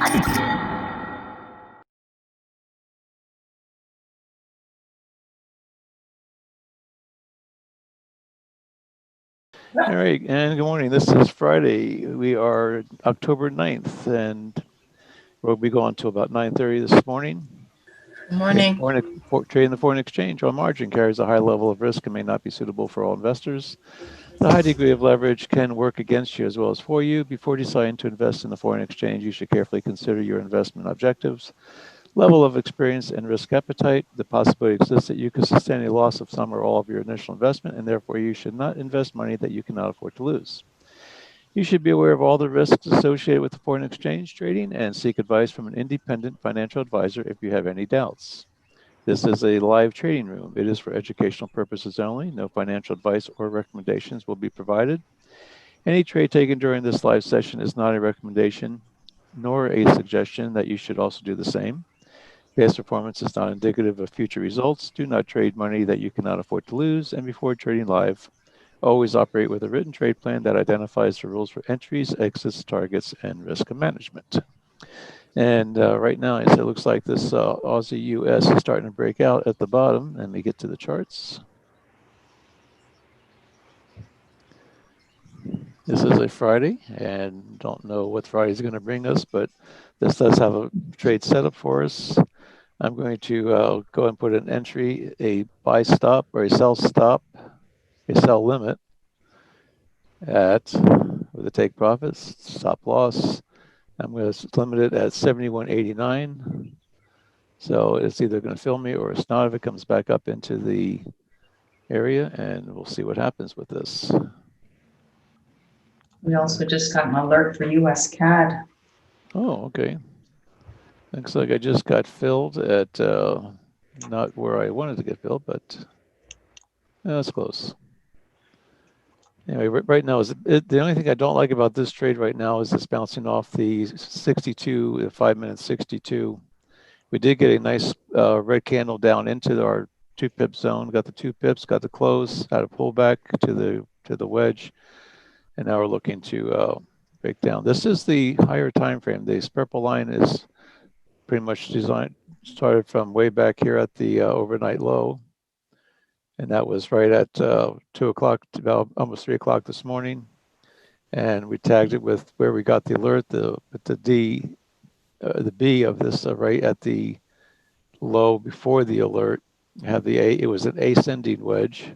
All right, and good morning. This is Friday. We are October 9th, and we'll be going till about 9:30 this morning. Good morning. Trading the foreign exchange on margin carries a high level of risk and may not be suitable for all investors. The high degree of leverage can work against you as well as for you. Before deciding to invest in the foreign exchange, you should carefully consider your investment objectives, level of experience, and risk appetite. The possibility exists that you could sustain a loss of some or all of your initial investment, and therefore you should not invest money that you cannot afford to lose. You should be aware of all the risks associated with foreign exchange trading and seek advice from an independent financial advisor if you have any doubts. This is a live trading room. It is for educational purposes only. No financial advice or recommendations will be provided. Any trade taken during this live session is not a recommendation nor a suggestion that you should also do the same. Past performance is not indicative of future results. Do not trade money that you cannot afford to lose. And before trading live, always operate with a written trade plan that identifies the rules for entries, exits, targets, and risk management. And right now, it looks like this Aussie US is starting to break out at the bottom. Let me get to the charts. This is a Friday, and don't know what Friday is going to bring us, but this does have a trade setup for us. I'm going to go and put an entry, a buy stop or a sell stop, a sell limit at with a take profits, stop loss. I'm going to limit it at 71.89. So it's either going to fill me or it's not if it comes back up into the area, and we'll see what happens with this. We also just got an alert for US CAD. Oh, okay. Looks like I just got filled at not where I wanted to get filled, but that's close. Anyway, right now the only thing I don't like about this trade right now is it's bouncing off the 62, the 5-minute 62. We did get a nice red candle down into our 2-pip zone. Got the 2 pips, got the close, had a pullback to the wedge, and now we're looking to break down. This is the higher time frame. This purple line is pretty much started from way back here at the overnight low, and that was right at 2 o'clock, about almost 3 o'clock this morning. And we tagged it with where we got the alert, the B of this right at the low before the alert. Had the A, it was an ascending wedge,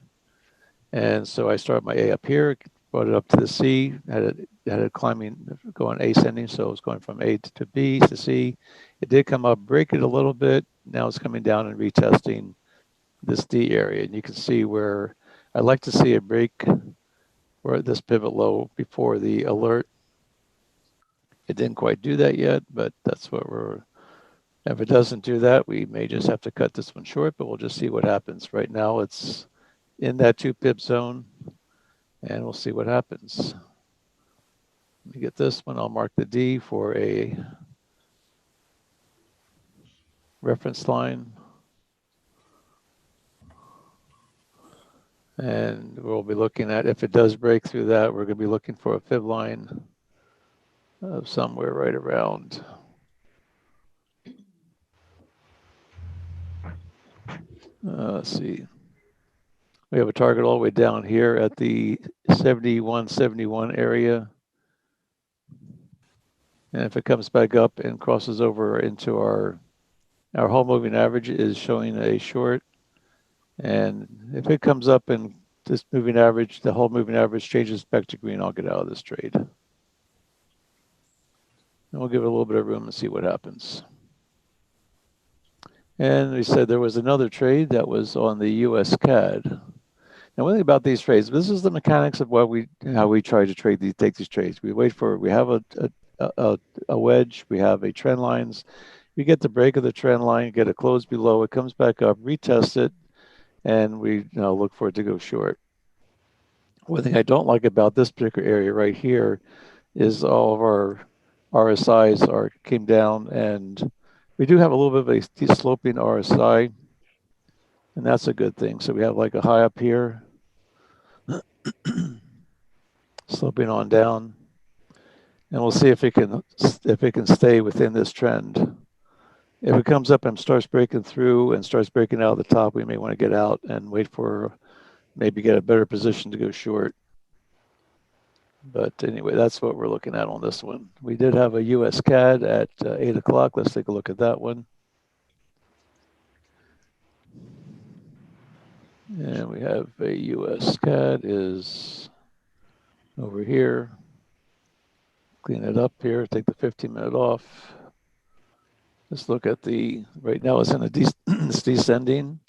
and so I started my A up here, brought it up to the C, had it climbing, going ascending, so it was going from A to B to C. It did come up, break it a little bit. Now it's coming down and retesting this D area, and you can see where I'd like to see a break where this pivot low before the alert. It didn't quite do that yet, but that's what we're. If it doesn't do that, we may just have to cut this one short, but we'll just see what happens. Right now, it's in that 2-pip zone, and we'll see what happens. Let me get this one. I'll mark the D for a reference line. And we'll be looking at, if it does break through that, we're going to be looking for a fib line of somewhere right around. Let's see. We have a target all the way down here at the 71.71 area. And if it comes back up and crosses over into our whole moving average is showing a short. And if it comes up and this moving average, the whole moving average changes back to green, I'll get out of this trade. And we'll give it a little bit of room and see what happens. And we said there was another trade that was on the US CAD. Now, one thing about these trades, this is the mechanics of how we try to take these trades. We have a wedge, we have a trend lines. We get the break of the trend line, get a close below, it comes back up, retest it, and we look for it to go short. One thing I don't like about this particular area right here is all of our RSIs came down, and we do have a little bit of a sloping RSI, and that's a good thing. So we have like a high up here, sloping on down. And we'll see if it can stay within this trend. If it comes up and starts breaking through and starts breaking out of the top, we may want to get out and wait for maybe get a better position to go short. But anyway, that's what we're looking at on this one. We did have a US CAD at 8 o'clock. Let's take a look at that one. And we have a US CAD is over here. Clean it up here, take the 15-minute off. Let's look at right now it's in it's descending,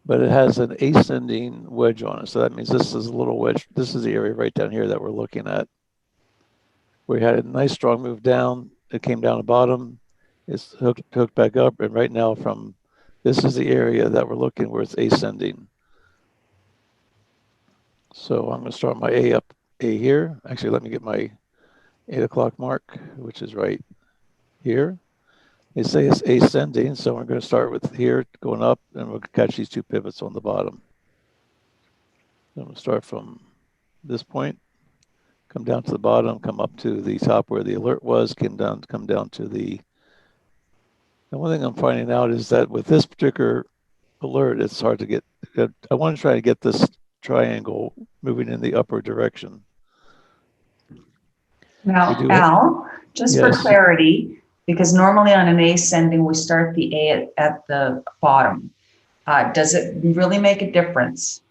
but it has an ascending wedge on it. So that means this is a little wedge. This is the area right down here that we're looking at. We had a nice strong move down. It came down the bottom. It's hooked back up. And right now this is the area that we're looking where it's ascending. So I'm going to start my A here. Actually, let me get my 8 o'clock mark, which is right here. They say it's ascending, so we're going to start with here going up, and we'll catch these two pivots on the bottom. So we'll start from this point, come down to the bottom, come up to the top where the alert was, come down to the. And one thing I'm finding out is that with this particular alert, it's hard to get. I want to try to get this triangle moving in the upward direction. Now, Al, just for clarity, because normally on an ascending, we start the A at the bottom. Does it really make a difference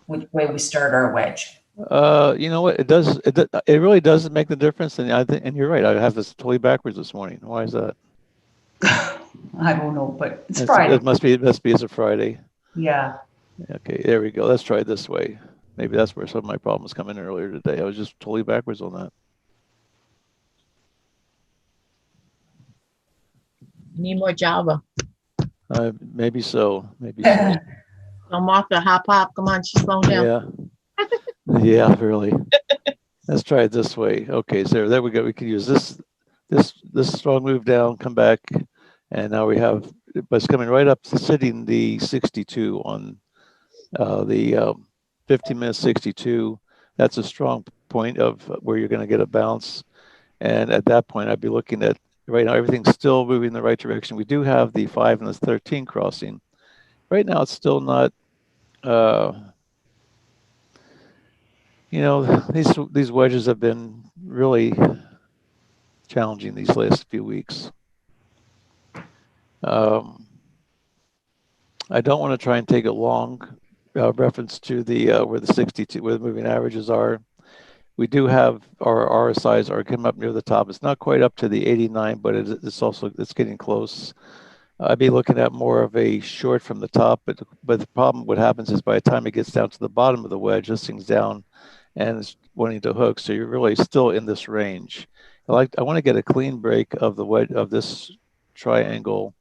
which way we start our wedge? You know what? It does. It really doesn't make the difference. And and you're right. I have this totally backwards this morning. Why is that? I don't know, but it's Friday. It must be it's a Friday. Yeah. Okay, there we go. Let's try it this way. Maybe that's where some of my problems come in earlier today. I was just totally backwards on that. Need more Java. Maybe so. Maybe so. So Martha, hop. Come on, she's slowing down. Yeah. Yeah, really. Let's try it this way. Okay, so there we go. We can use this strong move down, come back, and now we have, but it's coming right up to sitting the 62 on the 15-minute 62. That's a strong point of where you're going to get a bounce. And at that point, I'd be looking at, right now, everything's still moving in the right direction. We do have the 5 and the 13 crossing. Right now, it's still not, you know, these wedges have been really challenging these last few weeks. I don't want to try and take a long reference to the where the 62, where the moving averages are. We do have our RSIs are coming up near the top. It's not quite up to the 89, but it's getting close. I'd be looking at more of a short from the top, but the problem, what happens is by the time it gets down to the bottom of the wedge, this thing's down and it's wanting to hook. So you're really still in this range. I want to get a clean break of the wedge of this triangle,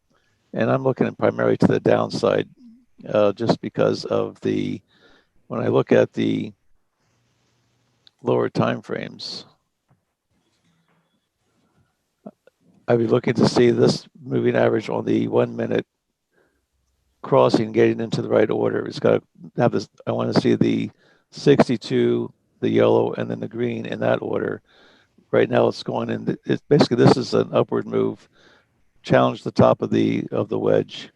and I'm looking at primarily to the downside, just because of when I look at the lower time frames, I'd be looking to see this moving average on the 1 minute crossing getting into the right order. It's got to have this. I want to see the 62, the yellow, and then the green in that order. Right now, it's going in. It's basically, this is an upward move. Challenge the top of the wedge.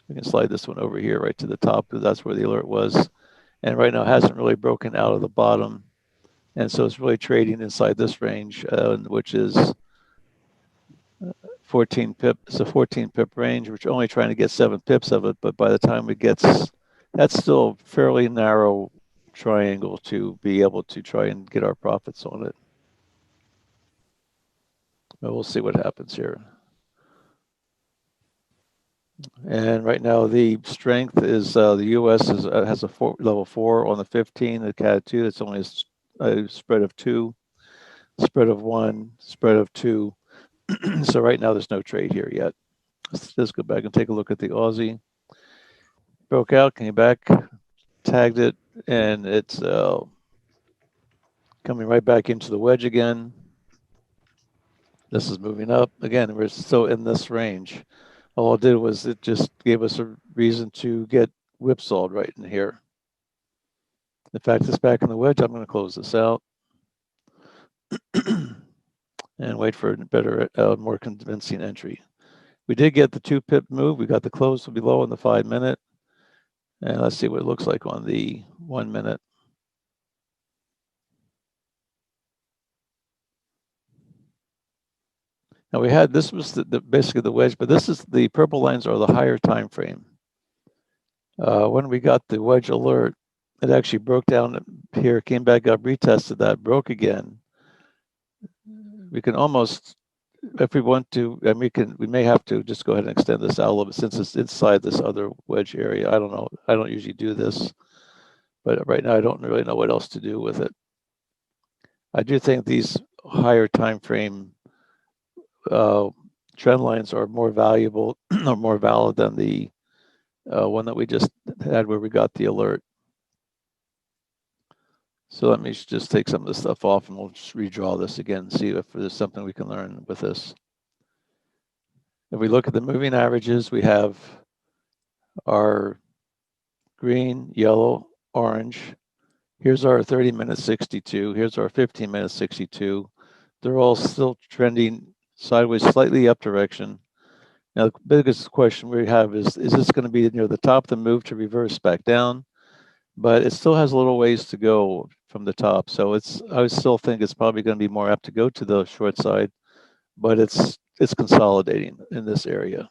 We can slide this one over here right to the top because that's where the alert was. And right now, it hasn't really broken out of the bottom. And so it's really trading inside this range, which is 14 pip. It's a 14 pip range, which we're only trying to get 7 pips of it. But by the time it gets, that's still a fairly narrow triangle to be able to try and get our profits on it. But we'll see what happens here. And right now the strength is the U.S. has a level 4 on the 15. The CAD 2, that's only a spread of 2, spread of 1, spread of 2. So right now there's no trade here yet. Let's go back and take a look at the Aussie. Broke out, came back, tagged it, and it's coming right back into the wedge again. This is moving up. Again, we're still in this range. All it did was it just gave us a reason to get whipsawed right in here. The fact it's back in the wedge, I'm going to close this out. and wait for a better, more convincing entry. We did get the 2 pip move. We got the close below in the 5 minute. And let's see what it looks like on the 1 minute. Now we had, this was basically the wedge, but this is the purple lines are the higher time frame. When we got the wedge alert, it actually broke down here, came back up, retested that, broke again. We can almost, if we want to, and we may have to just go ahead and extend this out a little bit since it's inside this other wedge area. I don't know. I don't usually do this, but right now I don't really know what else to do with it. I do think these higher time frame trend lines are more valuable or more valid than the one that we just had where we got the alert. So let me just take some of this stuff off and we'll just redraw this again and see if there's something we can learn with this. If we look at the moving averages, we have our green, yellow, orange. Here's our 30-minute 62. Here's our 15-minute 62. They're all still trending sideways, slightly up direction. Now, the biggest question we have is this going to be near the top of the move to reverse back down? But it still has a little ways to go from the top. So I still think it's probably going to be more apt to go to the short side, but it's consolidating in this area.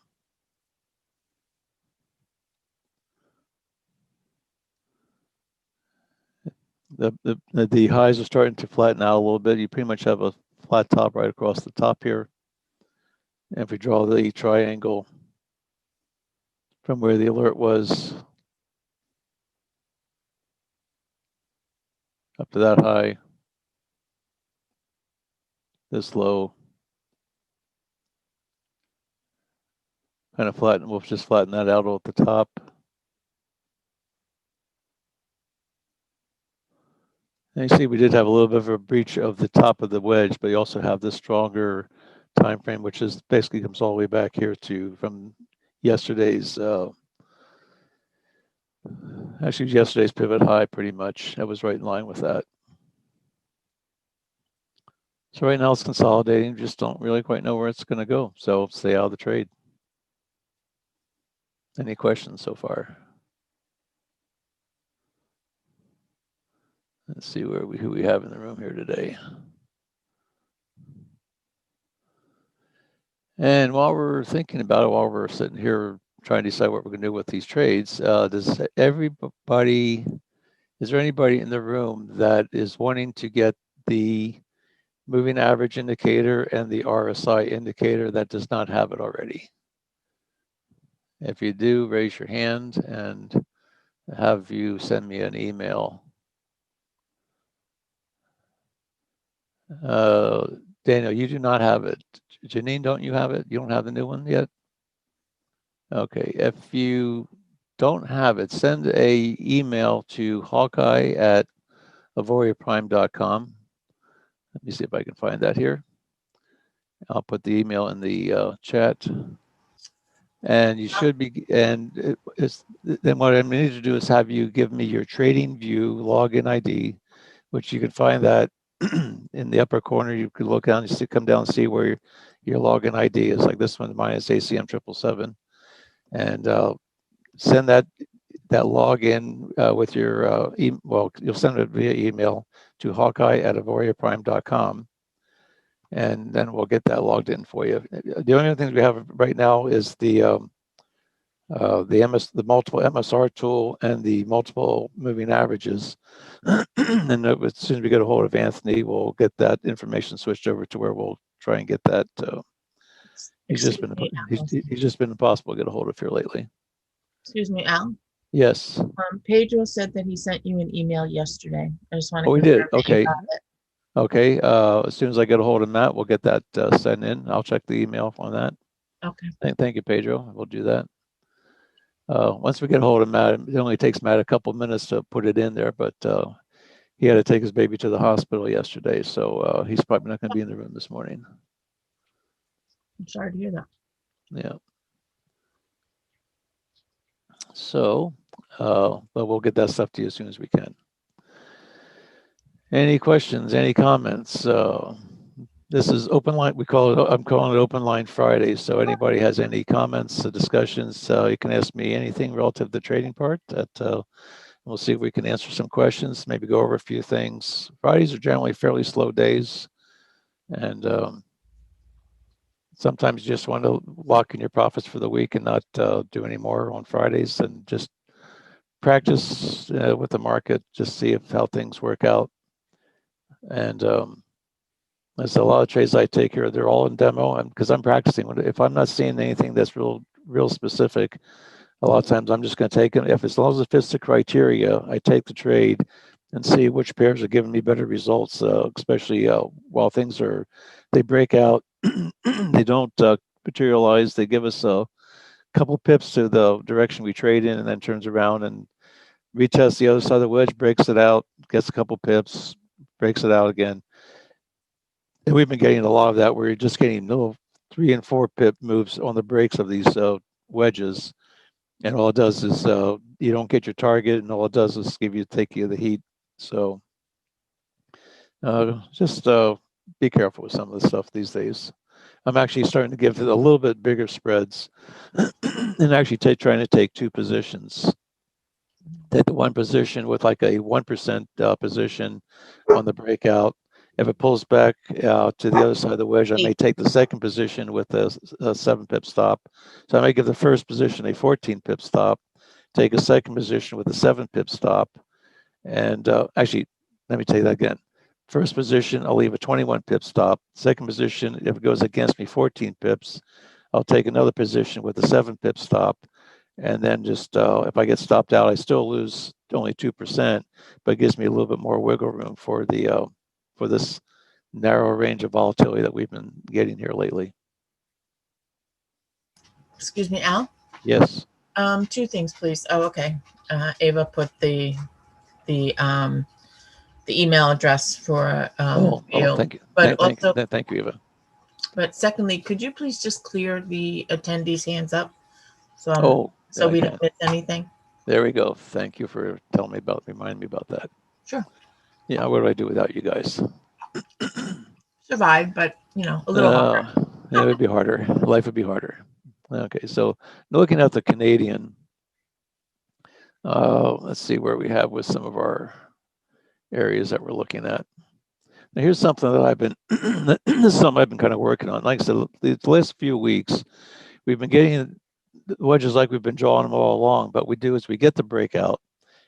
The highs are starting to flatten out a little bit. You pretty much have a flat top right across the top here. And if we draw the triangle from where the alert was up to that high, this low, kind of flatten, we'll just flatten that out at the top. And you see we did have a little bit of a breach of the top of the wedge, but you also have this stronger time frame, which is basically comes all the way back here to from yesterday's actually yesterday's pivot high pretty much. That was right in line with that. So right now it's consolidating, just don't really quite know where it's going to go. So stay out of the trade. Any questions so far? Let's see who we have in the room here today. And while we're thinking about it, while we're sitting here trying to decide what we're going to do with these trades, is there anybody in the room that is wanting to get the moving average indicator and the RSI indicator that does not have it already? If you do, raise your hand and have you send me an email. Daniel, you do not have it. Janine, don't you have it? You don't have the new one yet? Okay, if you don't have it, send a email to Hawkeye at AuvoriaPrime.com. Let me see if I can find that here. I'll put the email in the chat. And you should be, and then what I need to do is have you give me your trading view login ID, which you can find that in the upper corner. You could look down, you come down and see where your login ID is, like this one, minus ACM 777. And send that login with your, well, you'll send it via email to Hawkeye at AuvoriaPrime.com. And then we'll get that logged in for you. The only things we have right now is the multiple MSR tool and the multiple moving averages. And as soon as we get a hold of Anthony, we'll get that information switched over to where we'll try and get that. He's just been impossible to get a hold of here lately. Excuse me, Al. Yes. Pedro said that he sent you an email yesterday. I just want to. Oh, we did. Okay. Okay. As soon as I get a hold of Matt, we'll get that sent in. I'll check the email on that. Okay. Thank you, Pedro. We'll do that. Once we get a hold of Matt, it only takes Matt a couple of minutes to put it in there, but he had to take his baby to the hospital yesterday, so he's probably not going to be in the room this morning. I'm sorry to hear that. Yeah. So, but we'll get that stuff to you as soon as we can. Any questions, any comments? This is open line. I'm calling it Open Line Friday. So anybody has any comments, discussions, you can ask me anything relative to the trading part. We'll see if we can answer some questions, maybe go over a few things. Fridays are generally fairly slow days, and sometimes you just want to lock in your profits for the week and not do any more on Fridays, and just practice with the market, just see how things work out. And there's a lot of trades I take here. They're all in demo, because I'm practicing. If I'm not seeing anything that's real specific, a lot of times I'm just going to take it. If as long as it fits the criteria, I take the trade and see which pairs are giving me better results. Especially while they break out, they don't materialize. They give us a couple pips to the direction we trade in, and then turns around and retest the other side of the wedge, breaks it out, gets a couple pips, breaks it out again. And we've been getting a lot of that where you're just getting little 3 and 4 pip moves on the breaks of these wedges. And all it does is you don't get your target, and all it does is take you the heat. So just be careful with some of the stuff these days. I'm actually starting to give it a little bit bigger spreads and actually trying to take 2 positions. Take the one position with like a 1% position on the breakout. If it pulls back to the other side of the wedge, I may take the second position with a 7 pip stop. So I may give the first position a 14 pip stop, take a second position with a 7 pip stop. And actually, let me take that again. First position, I'll leave a 21 pip stop. Second position, if it goes against me 14 pips, I'll take another position with a 7 pip stop. And then just if I get stopped out, I still lose only 2%, but it gives me a little bit more wiggle room for this narrow range of volatility that we've been getting here lately. Excuse me, Al? Yes. 2 things, please. Oh, okay. Ava put the email address for thank you. But Thank you, Eva. But secondly, could you please just clear the attendees' hands up so we don't miss anything? There we go. Thank you for reminding me about that. Sure. Yeah, what do I do without you guys? Survive, but a little harder. It would be harder. Life would be harder. Okay, so looking at the Canadian, let's see where we have with some of our areas that we're looking at. Now, here's something that this is something I've been kind of working on. Like I said, the last few weeks, we've been getting wedges like we've been drawing them all along. But we get the breakout.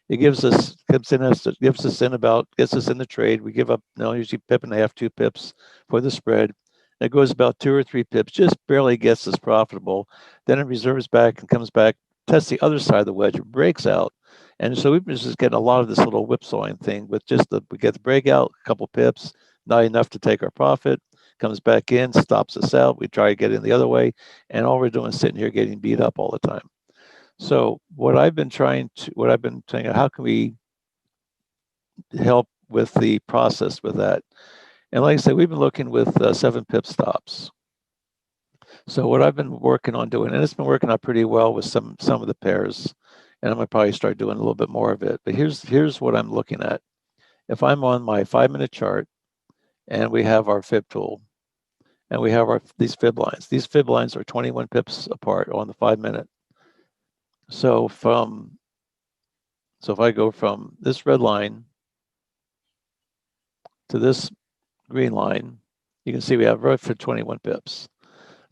It gets us in the trade. We give up usually 1.5, 2 pips for the spread. It goes about 2 or 3 pips, just barely gets us profitable. Then it reserves back and comes back, tests the other side of the wedge, it breaks out. And so we've been just getting a lot of this little whipsawing thing with we get the breakout, a couple pips, not enough to take our profit, comes back in, stops us out. We try to get in the other way, and all we're doing is sitting here getting beat up all the time. So what I've been saying, how can we help with the process with that? And like I said, we've been looking with 7 pip stops. So what I've been working on doing, and it's been working out pretty well with some of the pairs, and I'm gonna probably start doing a little bit more of it. But here's what I'm looking at. If I'm on my 5-minute chart, and we have our fib tool, and we have these fib lines. These fib lines are 21 pips apart on the 5-minute. So if I go from this red line to this green line, you can see we have right for 21 pips.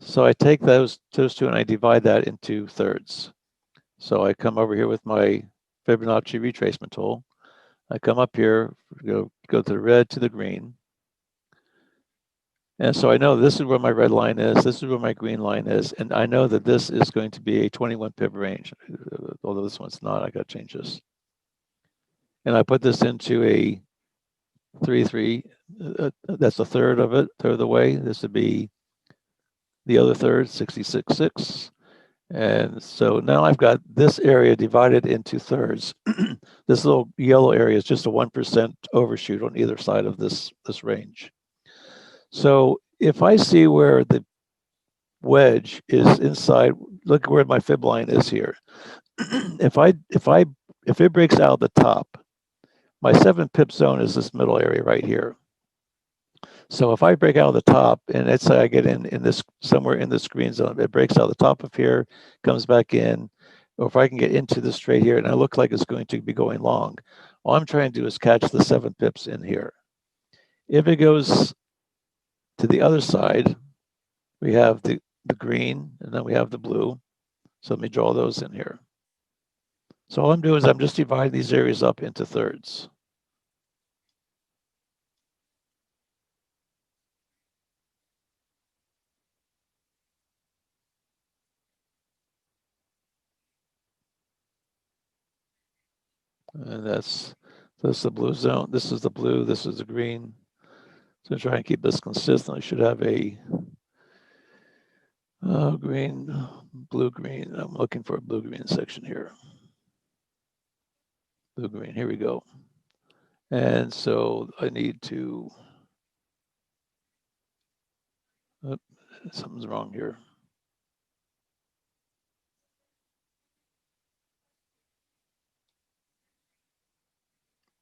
So I take those 2 and I divide that into thirds. So I come over here with my Fibonacci retracement tool. I come up here, go to the red to the green. And so I know this is where my red line is, this is where my green line is, and I know that this is going to be a 21 pip range. Although this one's not, I got to change this. And I put this into a 3-3. That's a third of it, third of the way. This would be the other third, 66.6. And so now I've got this area divided into thirds. This little yellow area is just a 1% overshoot on either side of this range. So if I see where the wedge is inside, look where my fib line is here. If it breaks out the top, my 7 pip zone is this middle area right here. So if I break out of the top, and let's say I get in this somewhere in this green zone, it breaks out the top of here, comes back in, or if I can get into this straight here, and it looks like it's going to be going long, all I'm trying to do is catch the 7 pips in here. If it goes to the other side, we have the green, and then we have the blue. So let me draw those in here. So all I'm doing is I'm just dividing these areas up into thirds. And that's the blue zone. This is the blue, this is the green. So try and keep this consistent. I should have a green, blue, green. I'm looking for a blue, green section here. Blue, green, here we go. And so I need to, something's wrong here.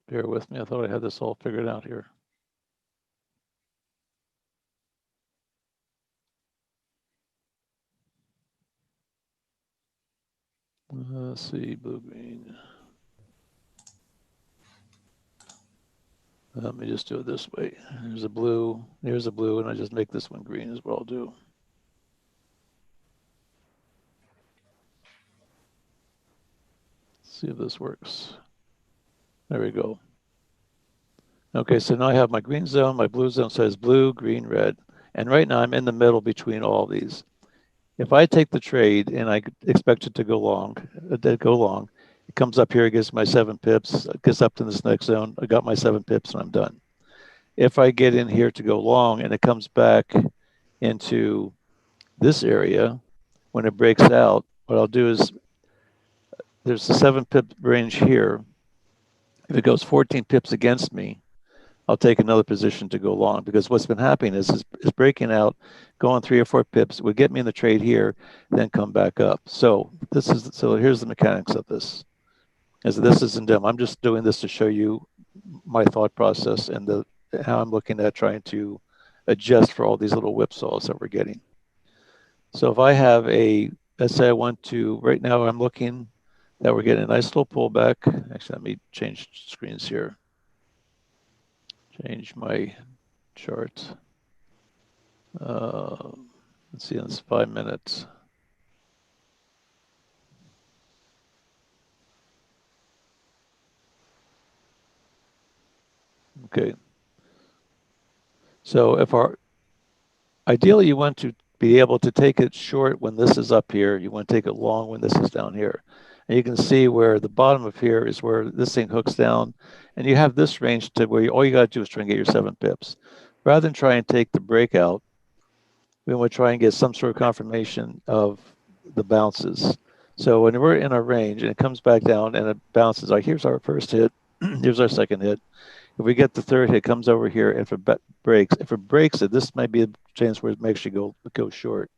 Bear with me, I thought I had this all figured out here. Let's see, blue, green. Let me just do it this way. Here's a blue, here's a blue, and I just make this one green is what I'll do. Let's see if this works. There we go. Okay, so now I have my green zone, my blue zone says blue, green, red. And right now I'm in the middle between all these. If I take the trade and I expect it to go long, it comes up here, it gets my 7 pips, it gets up to this next zone, I got my 7 pips and I'm done. If I get in here to go long and it comes back into this area, when it breaks out, what I'll do is there's a 7 pip range here. If it goes 14 pips against me, I'll take another position to go long, because what's been happening is breaking out, going 3 or 4 pips would get me in the trade here, then come back up. So here's the mechanics of this. As this isn't dumb, I'm just doing this to show you my thought process and how I'm looking at trying to adjust for all these little whipsaws that we're getting. So if I have let's say I want to, right now I'm looking that we're getting a nice little pullback. Actually, let me change screens here. Change my chart. Let's see, it's 5 minutes. Okay. So ideally you want to be able to take it short when this is up here. You want to take it long when this is down here. And you can see where the bottom of here is where this thing hooks down. And you have this range to where all you got to do is try and get your 7 pips. Rather than try and take the breakout, we want to try and get some sort of confirmation of the bounces. So when we're in our range and it comes back down and it bounces, like here's our first hit, here's our second hit. If we get the third hit, comes over here. If it breaks it, this might be a chance where it makes you go short.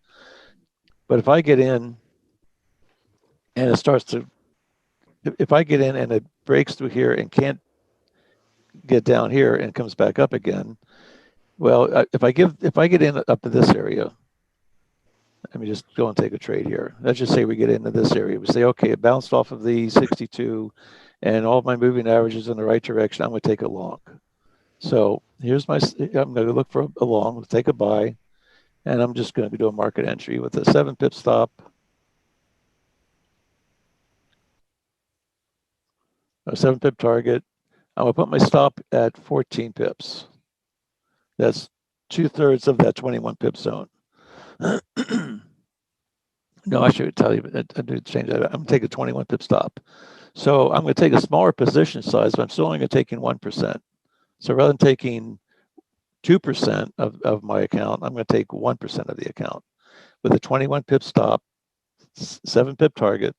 But if I get in and it starts to, if I get in and it breaks through here and can't get down here and comes back up again, well, if I get in up to this area, let me just go and take a trade here. Let's just say we get into this area. We say, okay, it bounced off of the 62 and all of my moving averages in the right direction. I'm going to take a long. So here's I'm going to look for a long, take a buy, and I'm just going to do a market entry with a 7 pip stop. A 7 pip target. I'm going to put my stop at 14 pips. That's 2/3 of that 21 pip zone. No, I should tell you, I need to change that. I'm going to take a 21 pip stop. So I'm going to take a smaller position size, but I'm still only going to take in 1%. So rather than taking 2% of my account, I'm going to take 1% of the account with a 21 pip stop, 7 pip target.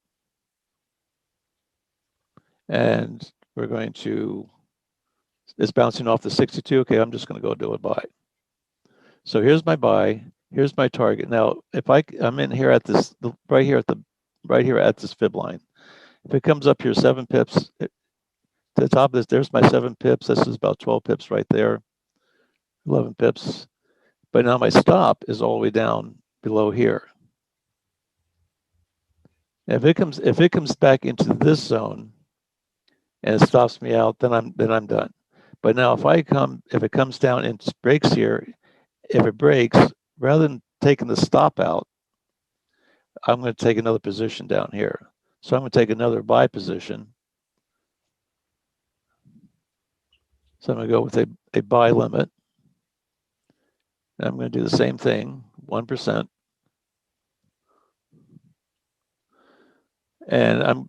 And we're going to, it's bouncing off the 62. Okay, I'm just going to go do a buy. So here's my buy. Here's my target. Now, if I'm in here at this, right here at this fib line. If it comes up here 7 pips, to the top of this, there's my 7 pips. This is about 12 pips right there, 11 pips. But now my stop is all the way down below here. If it comes back into this zone and it stops me out, then I'm done. But now if it comes down and breaks here, if it breaks, rather than taking the stop out, I'm going to take another position down here. So I'm going to take another buy position. So I'm going to go with a buy limit. And I'm going to do the same thing, 1%.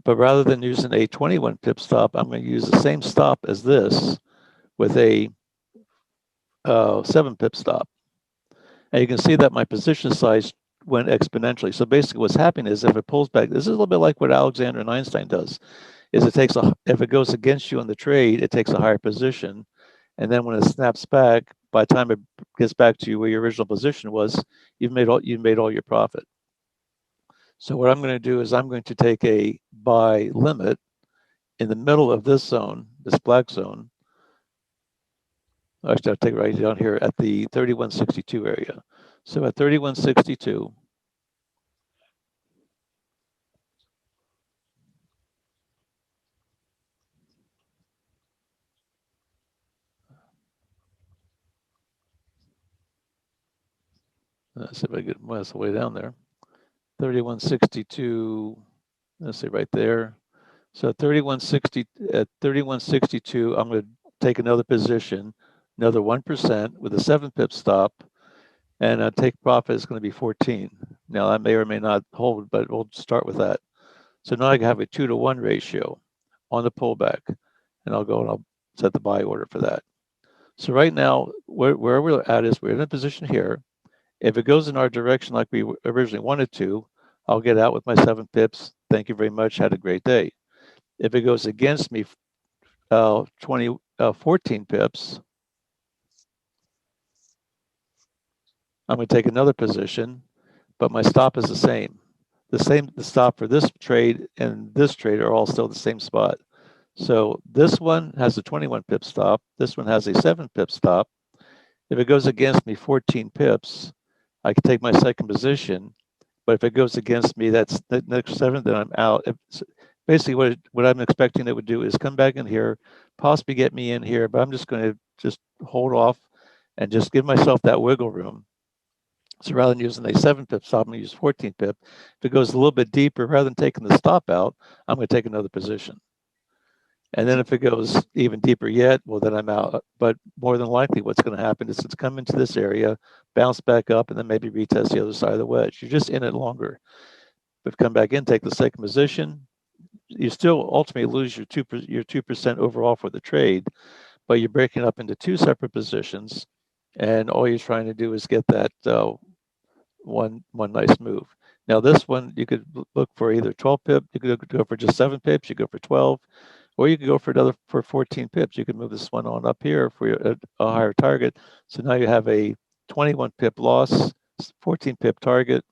But rather than using a 21 pip stop, I'm going to use the same stop as this with a 7 pip stop. And you can see that my position size went exponentially. So basically what's happening is if it pulls back, this is a little bit like what Alexander and Einstein does, is if it goes against you in the trade, it takes a higher position. And then when it snaps back, by the time it gets back to you where your original position was, you've made all your profit. So what I'm going to do is I'm going to take a buy limit in the middle of this zone, this black zone. Actually, I'll take it right down here at the 3162 area. So at 3162, let's see if I get the way down there. 3162, let's see right there. So at 3162, I'm going to take another position, another 1% with a 7 pip stop, and take profit is going to be 14. Now that may or may not hold, but we'll start with that. So now I have a 2-to-1 ratio on the pullback, and I'll go and I'll set the buy order for that. So right now, where we're at is we're in a position here. If it goes in our direction like we originally wanted to, I'll get out with my 7 pips. Thank you very much. Had a great day. If it goes against me, 14 pips, I'm going to take another position, but my stop is the same. The stop for this trade and this trade are all still the same spot. So this one has a 21 pip stop. This one has a 7 pip stop. If it goes against me 14 pips, I can take my second position. But if it goes against me, that's the next 7, then I'm out. Basically, what I'm expecting it would do is come back in here, possibly get me in here, but I'm just going to hold off and just give myself that wiggle room. So rather than using a 7 pip stop, I'm going to use 14 pip. If it goes a little bit deeper, rather than taking the stop out, I'm going to take another position. And then if it goes even deeper yet, well, then I'm out. But more than likely, what's going to happen is it's come into this area, bounce back up, and then maybe retest the other side of the wedge. You're just in it longer. But come back in, take the second position. You still ultimately lose your 2% overall for the trade, but you're breaking up into 2 separate positions, and all you're trying to do is get that one nice move. Now this one, you could look for either 12 pip, you could go for just 7 pips, you go for 12, or you could go for 14 pips. You could move this one on up here for a higher target. So now you have a 21 pip loss, 14 pip target,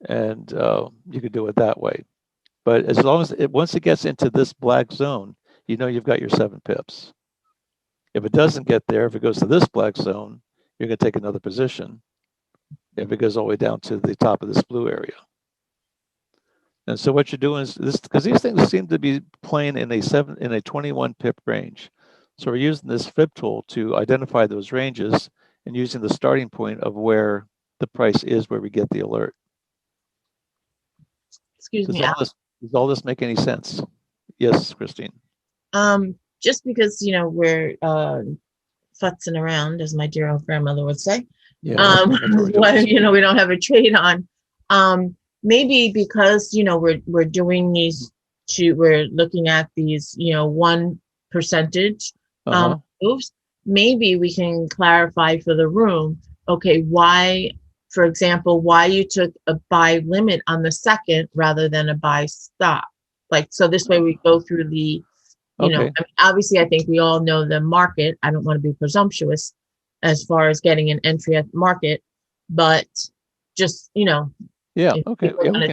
and you could do it that way. But as long as once it gets into this black zone, you know you've got your 7 pips. If it doesn't get there, if it goes to this black zone, you're going to take another position. If it goes all the way down to the top of this blue area. And so what you're doing is this, because these things seem to be playing in a 21 pip range. So we're using this fib tool to identify those ranges and using the starting point of where the price is, where we get the alert. Excuse me. Does all this make any sense? Yes, Christine. Just because, we're futzing around, as my dear old grandmother would say. Yeah, when, we don't have a trade on. Maybe because, we're doing these we're looking at these, 1% moves. Maybe we can clarify for the room, okay, why, for example, why you took a buy limit on the second rather than a buy stop. Like, so this way we go through the, obviously I think we all know the market. I don't want to be presumptuous as far as getting an entry at the market, but just, yeah, okay. Yeah, we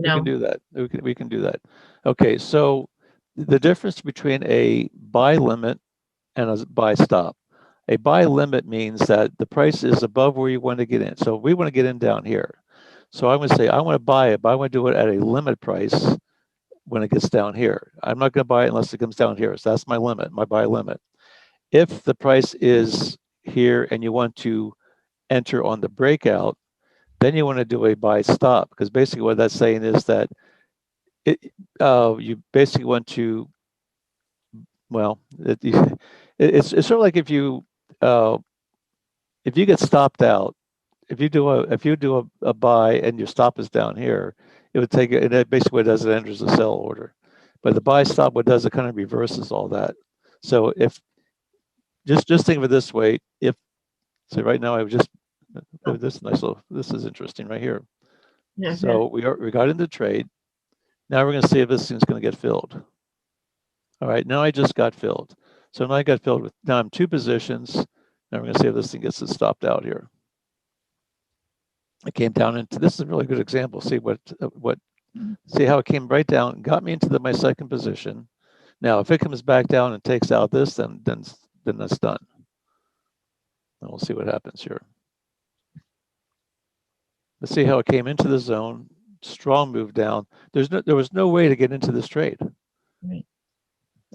can do that. We can do that. Okay, so the difference between a buy limit and a buy stop. A buy limit means that the price is above where you want to get in. So we want to get in down here. So I'm going to say I want to buy it, but I want to do it at a limit price when it gets down here. I'm not going to buy it unless it comes down here. So that's my limit, my buy limit. If the price is here and you want to enter on the breakout, then you want to do a buy stop, because basically what that's saying is that you basically want to, well, it's sort of like if you get stopped out, if you do a buy and your stop is down here, it would take it. And basically what it does, it enters the sell order. But the buy stop, what does, it kind of reverses all that. So if just think of it this way, if so, right now I would just this nice little, this is interesting right here. Yeah. So we got into trade. Now we're going to see if this thing's going to get filled. All right, now I just got filled. So now I got filled with, now I'm 2 positions. Now we're going to see if this thing gets it stopped out here. It came down into, this is a really good example. See see how it came right down and got me into my second position. Now, if it comes back down and takes out this, then that's done. And we'll see what happens here. Let's see how it came into the zone. Strong move down. There was no way to get into this trade. Right.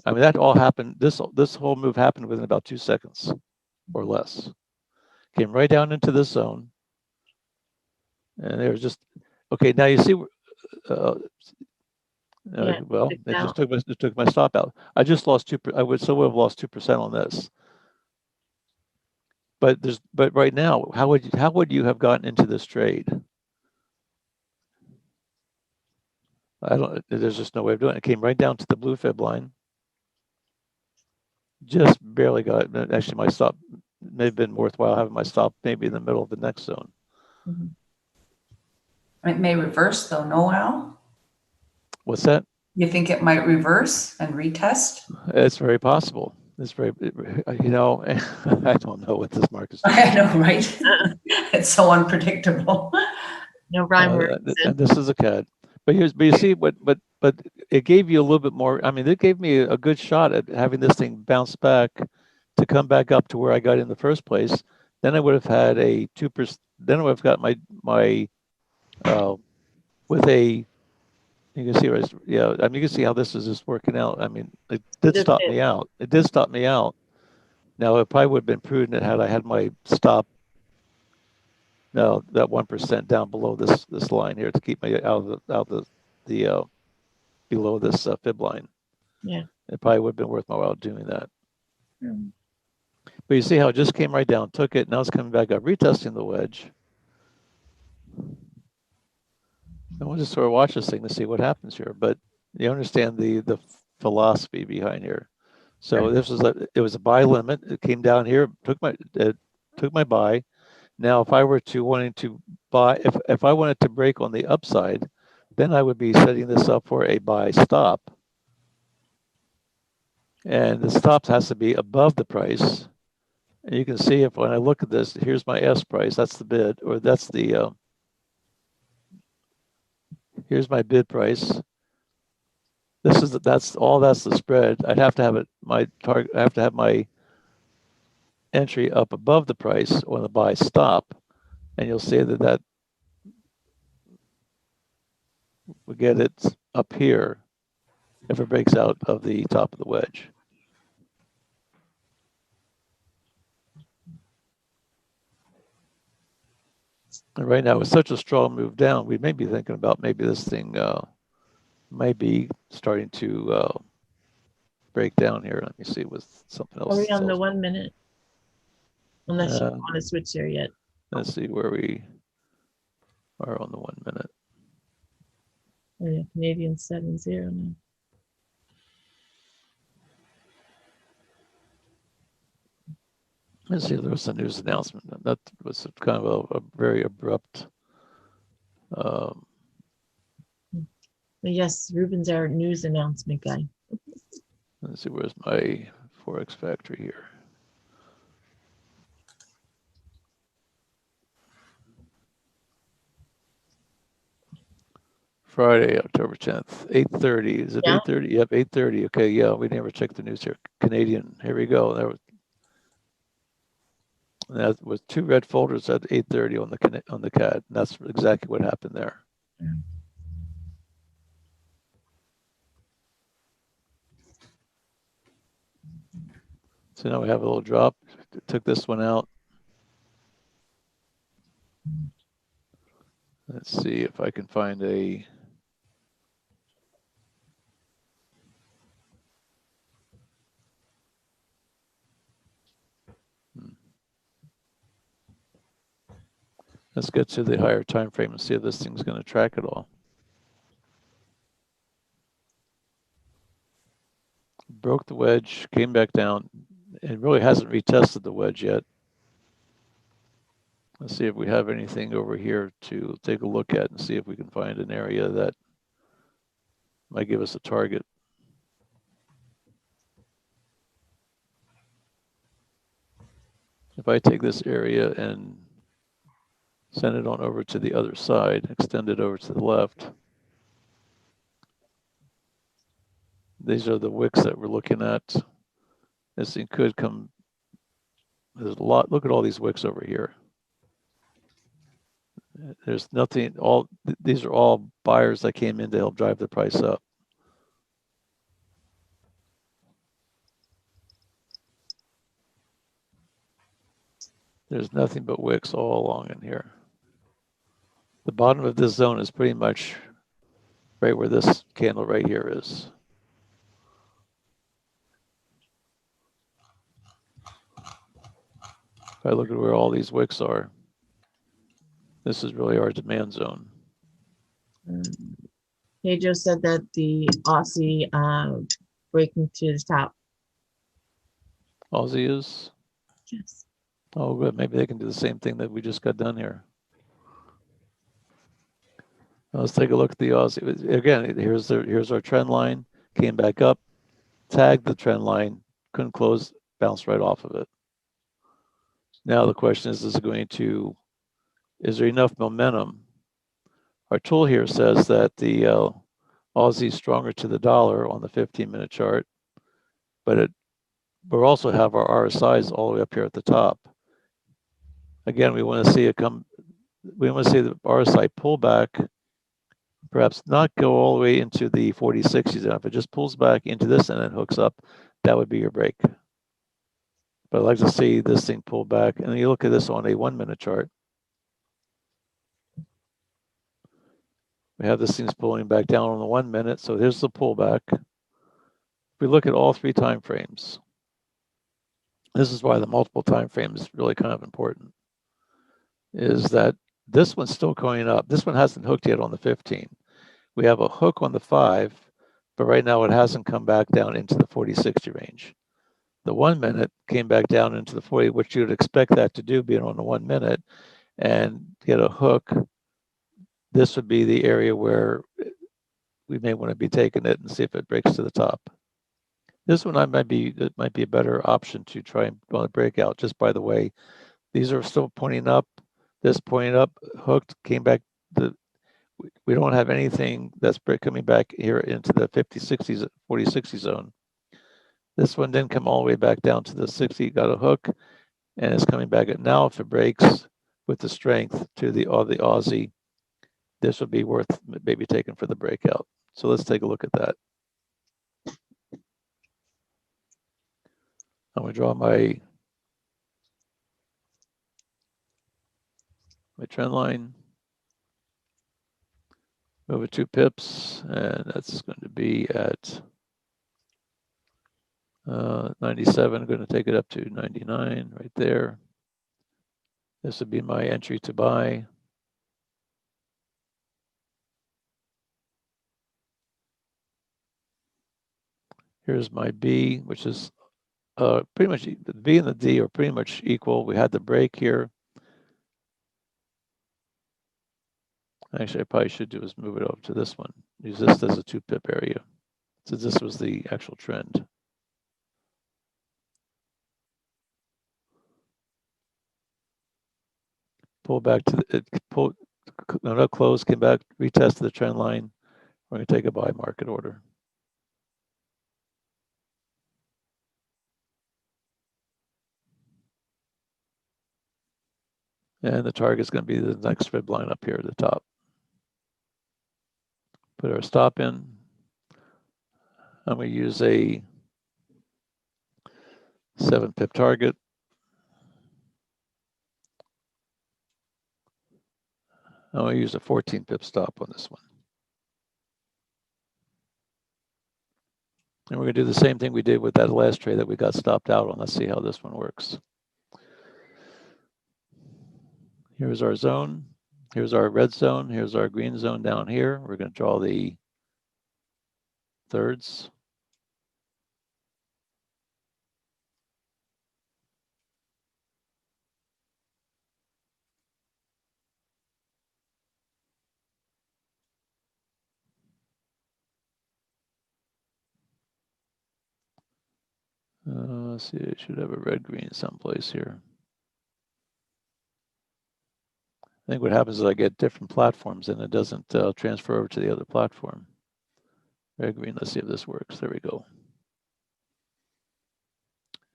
I mean, that all happened. This whole move happened within about 2 seconds or less. Came right down into this zone, and there was just, okay. Now you see, well, it just took my stop out. I just lost 2%. I would have lost 2% on this. But right now, how would you have gotten into this trade? There's just no way of doing it. It came right down to the blue fib line. Just barely got it. Actually, my stop may have been worthwhile having my stop maybe in the middle of the next zone. Mm-hmm. It may reverse though, no, Al? What's that? You think it might reverse and retest? It's very possible. It's very, I don't know what this market's doing. I know, right? It's so unpredictable. No rhyme or and this is a CAD. But you see but it gave you a little bit more. I mean, it gave me a good shot at having this thing bounce back to come back up to where I got in the first place. Then I would have had a 2%. Then I would have got my with a, you can see, I mean, you can see how this is just working out. I mean, it did stop me out. It did stop me out. Now, it probably would have been prudent had I had my stop, that 1% down below this line here to keep me out of the below this fib line. Yeah. It probably would have been worth my while doing that. Mm. But you see how it just came right down, took it. Now it's coming back up, retesting the wedge. And we'll just sort of watch this thing to see what happens here. But you understand the philosophy behind here. So it was a buy limit. It came down here, took my buy. Now, if I were to wanting to buy, if I wanted to break on the upside, then I would be setting this up for a buy stop. And the stop has to be above the price. And you can see when I look at this, here's my S price. That's the bid, or that's the, here's my bid price. That's the spread. I'd have to have it, my target, I have to have my entry up above the price on the buy stop. And you'll see that we get it up here if it breaks out of the top of the wedge. And right now, with such a strong move down, we may be thinking about maybe this thing might be starting to break down here. Let me see with something else. Are we on the 1 minute? Unless you want to switch there yet. Let's see where we are on the 1 minute. Oh, yeah, Canadian 7-0 now. Let's see, there was a news announcement. That was kind of a very abrupt. Yes, Ruben's our news announcement guy. Let's see, where's my Forex Factory here? Friday, October 10th, 8:30. Is it Yeah. 8:30? Yep, 8:30. Okay, yeah, we never checked the news here. Canadian. Here we go. That was two red folders at 8:30 on the CAD. And that's exactly what happened there. Yeah. So now we have a little drop. Took this one out. Let's see if I can find a. Let's get to the higher time frame and see if this thing's going to track it all. Broke the wedge, came back down. It really hasn't retested the wedge yet. Let's see if we have anything over here to take a look at and see if we can find an area that might give us a target. If I take this area and send it on over to the other side, extend it over to the left. These are the wicks that we're looking at. This thing could come, there's a lot, look at all these wicks over here. There's nothing, these are all buyers that came in to help drive the price up. There's nothing but wicks all along in here. The bottom of this zone is pretty much right where this candle right here is. If I look at where all these wicks are, this is really our demand zone. Pedro said that the Aussie breaking to the top. Aussie is? Yes. Oh, good. Maybe they can do the same thing that we just got done here. Now let's take a look at the Aussie. Again, here's our trend line. Came back up, tagged the trend line, couldn't close, bounced right off of it. Now the question is there enough momentum? Our tool here says that the Aussie is stronger to the dollar on the 15-minute chart, but we also have our RSIs all the way up here at the top. Again, we want to see we want to see the RSI pull back, perhaps not go all the way into the 40-60s. If it just pulls back into this and then hooks up, that would be your break. But I'd like to see this thing pull back. And you look at this on a 1-minute chart. We have this thing's pulling back down on the 1 minute. So here's the pullback. If we look at all three time frames, this is why the multiple time frame is really kind of important, is that this one's still going up. This one hasn't hooked yet on the 15. We have a hook on the 5, but right now it hasn't come back down into the 40-60 range. The 1 minute came back down into the 40, which you'd expect that to do being on the 1 minute, and get a hook. This would be the area where we may want to be taking it and see if it breaks to the top. This one it might be a better option to try and on a breakout. Just by the way, these are still pointing up. This pointed up, hooked, came back. We don't have anything that's coming back here into the 50-60s, 40-60 zone. This one didn't come all the way back down to the 60, got a hook, and it's coming back. Now, if it breaks with the strength to the Aussie, this would be worth maybe taking for the breakout. So let's take a look at that. I'm going to draw my trend line. Move it 2 pips, and that's going to be at 97. I'm going to take it up to 99 right there. This would be my entry to buy. Here's my B, which is pretty much the B and the D are pretty much equal. We had the break here. Actually, I probably should do is move it over to this one. Use this as a 2 pip area, since this was the actual trend. Pull back to the, no, close, came back, retested the trend line, We're going to take a buy market order. And the target is going to be the next fib line up here at the top. Put our stop in. I'm going to use a 7 pip target. I'm going to use a 14 pip stop on this one. And we're going to do the same thing we did with that last trade that we got stopped out on. Let's see how this one works. Here's our zone. Here's our red zone. Here's our green zone down here. We're going to draw the thirds. Let's see, I should have a red-green someplace here. I think what happens is I get different platforms and it doesn't transfer over to the other platform. Red-green, let's see if this works. There we go.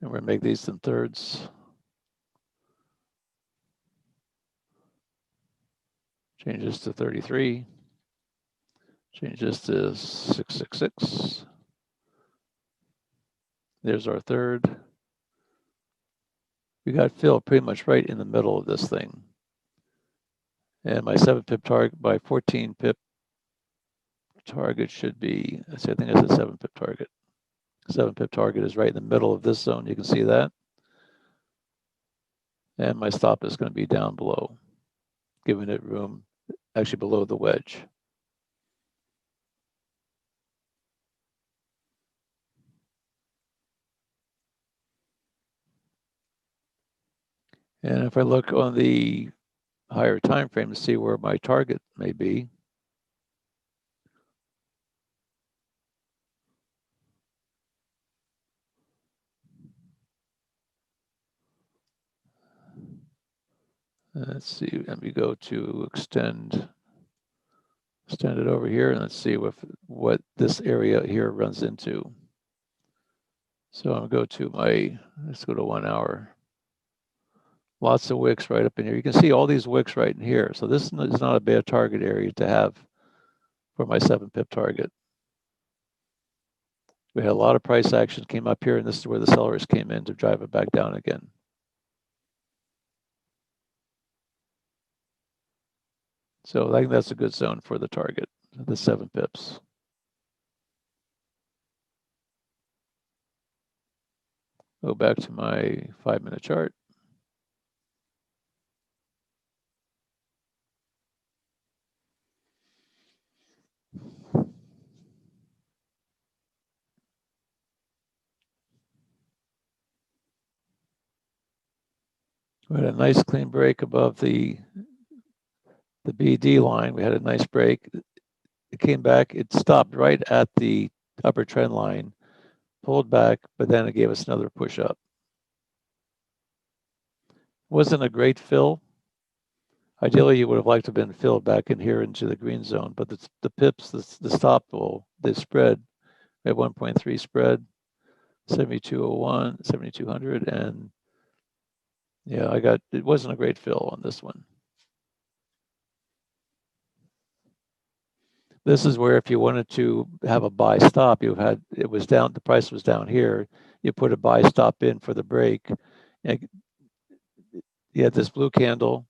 And we're going to make these in thirds. Change this to 33. Change this to 666. There's our third. We got fill pretty much right in the middle of this thing. And my 7 pip target, my 14 pip target should be, I think I said 7 pip target. 7 pip target is right in the middle of this zone. You can see that. And my stop is going to be down below, giving it room actually below the wedge. And if I look on the higher time frame to see where my target may be, let's see, let me go to extend it over here, and let's see what this area here runs into. So I'm going to go to my, let's go to 1 hour. Lots of wicks right up in here. You can see all these wicks right in here. So this is not a bad target area to have for my 7 pip target. We had a lot of price action came up here, and this is where the sellers came in to drive it back down again. So I think that's a good zone for the target, the 7 pips. Go back to my 5-minute chart. We had a nice clean break above the BD line. We had a nice break. It came back. It stopped right at the upper trend line, pulled back, but then it gave us another push up. Wasn't a great fill. Ideally, you would have liked to have been filled back in here into the green zone, but the pips, the stop pull, the spread, we had 1.3 spread, 7201, 7200, and yeah, it wasn't a great fill on this one. This is where if you wanted to have a buy stop, it was down, the price was down here. You put a buy stop in for the break. And you had this blue candle,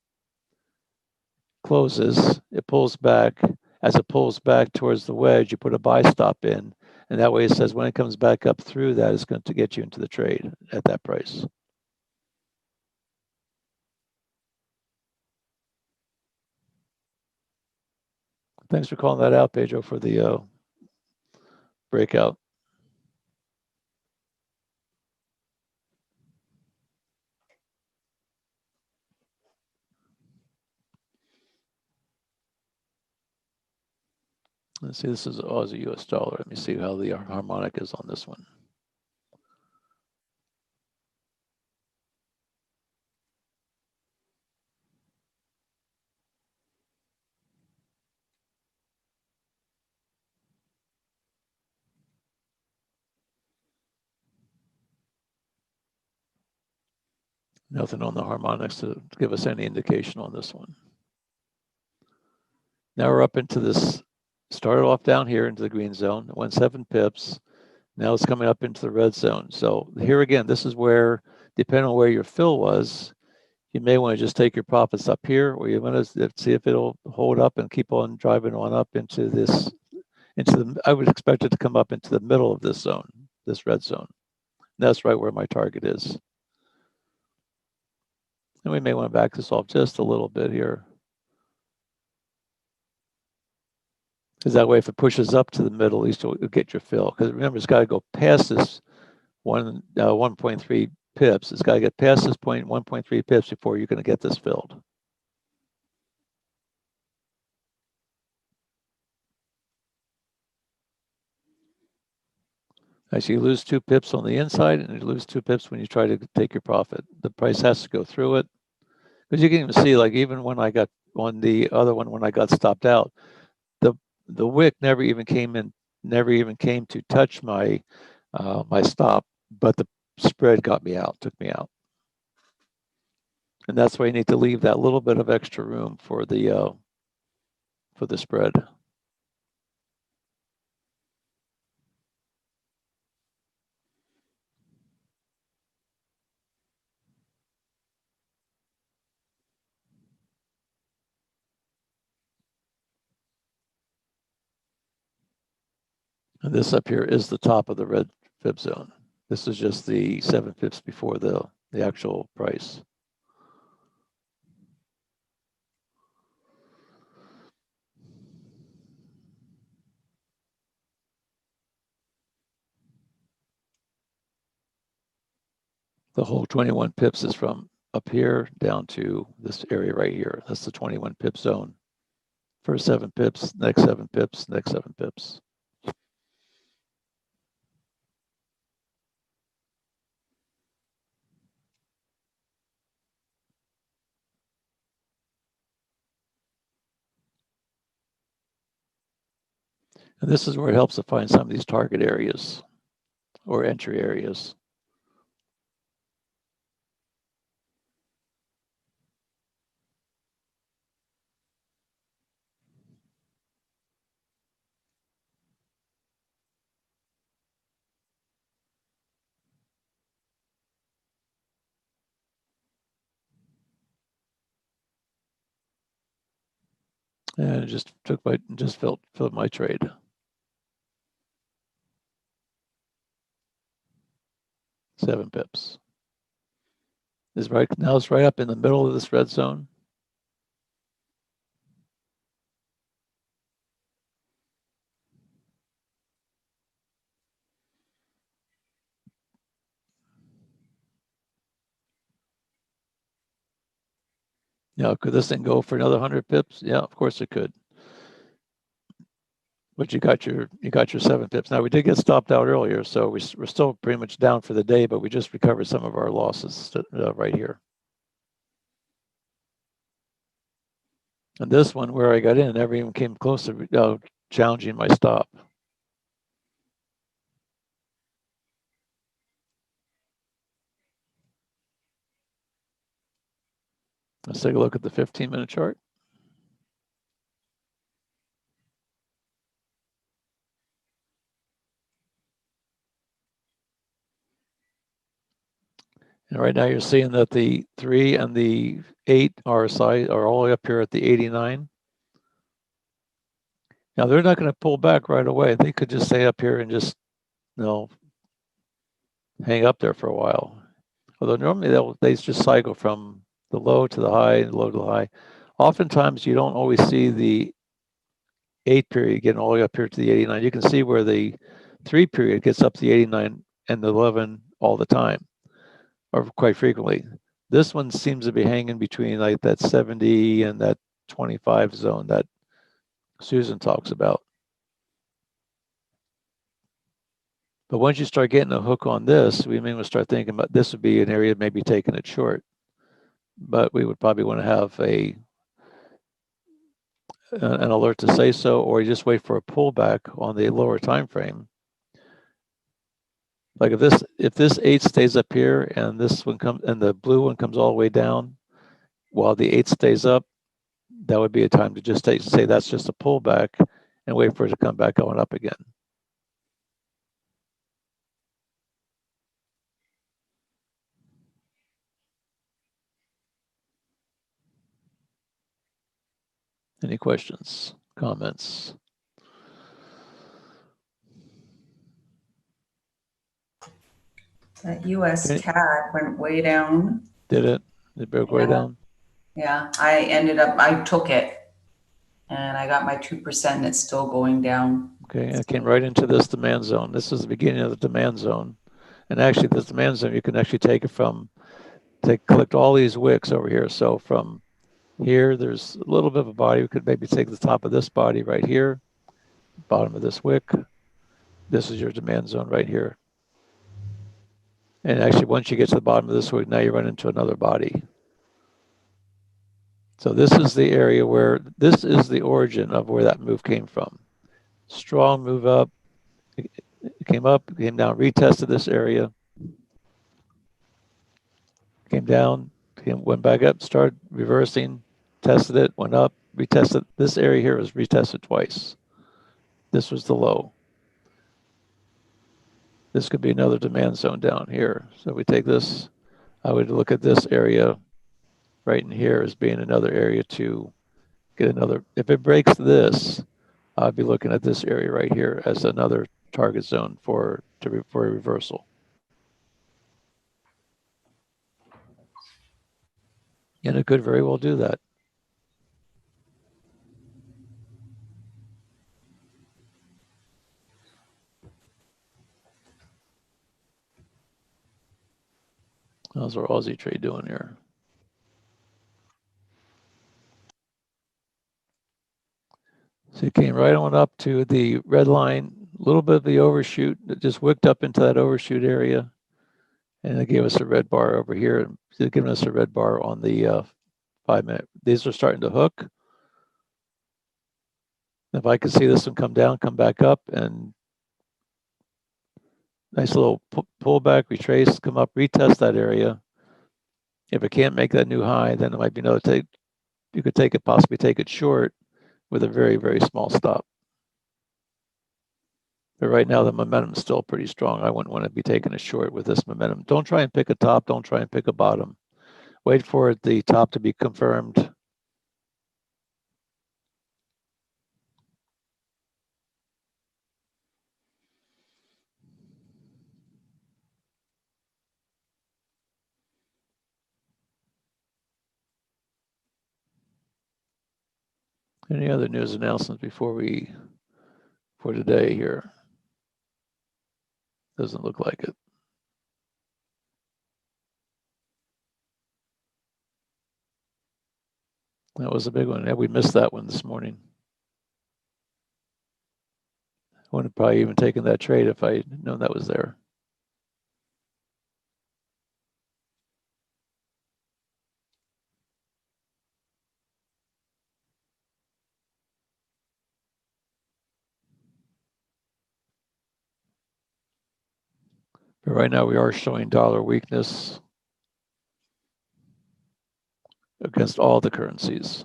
closes, it pulls back. As it pulls back towards the wedge, you put a buy stop in. And that way it says when it comes back up through that, it's going to get you into the trade at that price. Thanks for calling that out, Pedro, for the breakout. Let's see, this is Aussie US dollar. Let me see how the harmonic is on this one. Nothing on the harmonics to give us any indication on this one. Now we're up into this, started off down here into the green zone, it went 7 pips. Now it's coming up into the red zone. So here again, this is where, depending on where your fill was, you may want to just take your profits up here, or you want to see if it'll hold up and keep on driving on up into this, I would expect it to come up into the middle of this zone, this red zone. And that's right where my target is. And we may want to back this off just a little bit here. Because that way, if it pushes up to the middle, at least you'll get your fill. Because remember, it's got to go past this 1.3 pips. It's got to get past this point, 1.3 pips, before you're going to get this filled. Actually, you lose 2 pips on the inside, and you lose 2 pips when you try to take your profit. The price has to go through it. Because you can even see, like, even when I got on the other one, when I got stopped out, the wick never even came to touch my my stop, but the spread got me out, took me out. And that's why you need to leave that little bit of extra room for the spread. And this up here is the top of the red fib zone. This is just the 7 pips before the actual price. The whole 21 pips is from up here down to this area right here. That's the 21 pip zone. First 7 pips, next 7 pips, next 7 pips. And this is where it helps to find some of these target areas or entry areas. And it just filled my trade. Seven pips. Now it's right up in the middle of this red zone. Now, could this thing go for another 100 pips? Yeah, of course it could. But you got your 7 pips. Now we did get stopped out earlier, so we're still pretty much down for the day, but we just recovered some of our losses right here. And this one where I got in never even came close to challenging my stop. Let's take a look at the 15-minute chart. And right now you're seeing that the 3 and the 8 RSI are all the way up here at the 89. Now they're not going to pull back right away. They could just stay up here and just, hang up there for a while. Although normally they just cycle from the low to the high and low to the high. Oftentimes you don't always see the 8 period getting all the way up here to the 89. You can see where the 3 period gets up to the 89 and the 11 all the time, or quite frequently. This one seems to be hanging between like that 70 and that 25 zone that Susan talks about. But once you start getting a hook on this, we may start thinking about this would be an area maybe taking it short. But we would probably want to have an alert to say so, or you just wait for a pullback on the lower time frame. Like if this 8 stays up here and this one comes and the blue one comes all the way down while the 8 stays up, that would be a time to just say that's just a pullback and wait for it to come back on up again. Any questions, comments? That US Okay. CAD went way down. Did it? Did it break way down? Yeah, I took it and I got my 2% and it's still going down. Okay, I came right into this demand zone. This is the beginning of the demand zone. And actually this demand zone, you can actually take it from, collect all these wicks over here. So from here, there's a little bit of a body. We could maybe take the top of this body right here, bottom of this wick. This is your demand zone right here. And actually, once you get to the bottom of this wick, now you run into another body. So this is the area where, this is the origin of where that move came from. Strong move up, it came up, came down, retested this area, came down, went back up, started reversing, tested it, went up, retested. This area here was retested twice. This was the low. This could be another demand zone down here. So we take this, I would look at this area right in here as being another area to get another, if it breaks this, I'd be looking at this area right here as another target zone for a reversal. And it could very well do that. How's our Aussie trade doing here? So it came right on up to the red line, a little bit of the overshoot that just wicked up into that overshoot area. And it gave us a red bar over here. It's giving us a red bar on the 5 minute. These are starting to hook. If I could see this one come down, come back up, and nice little pullback, retrace, come up, retest that area. If it can't make that new high, then it might be another take. You could take it, possibly take it short with a very, very small stop. But right now, the momentum is still pretty strong. I wouldn't want to be taking a short with this momentum. Don't try and pick a top. Don't try and pick a bottom. Wait for the top to be confirmed. Any other news announcements for today here? Doesn't look like it. That was a big one. Yeah, we missed that one this morning. I wouldn't have probably even taken that trade if I had known that was there. But right now we are showing dollar weakness against all the currencies.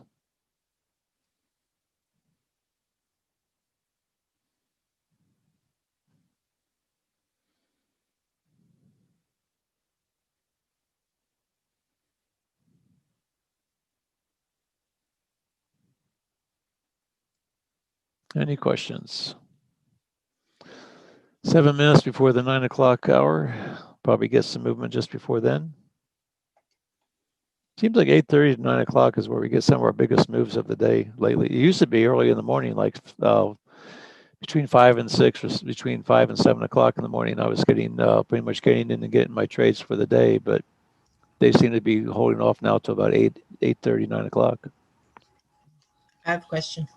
Any questions? 7 minutes before the 9 o'clock hour. Probably get some movement just before then. Seems like 8:30 to 9 o'clock is where we get some of our biggest moves of the day lately. It used to be early in the morning, like between 5 and 6, or between 5 and 7 o'clock in the morning. I was getting pretty much getting in and getting my trades for the day, but they seem to be holding off now to about 8:30, 9 o'clock. I have a question.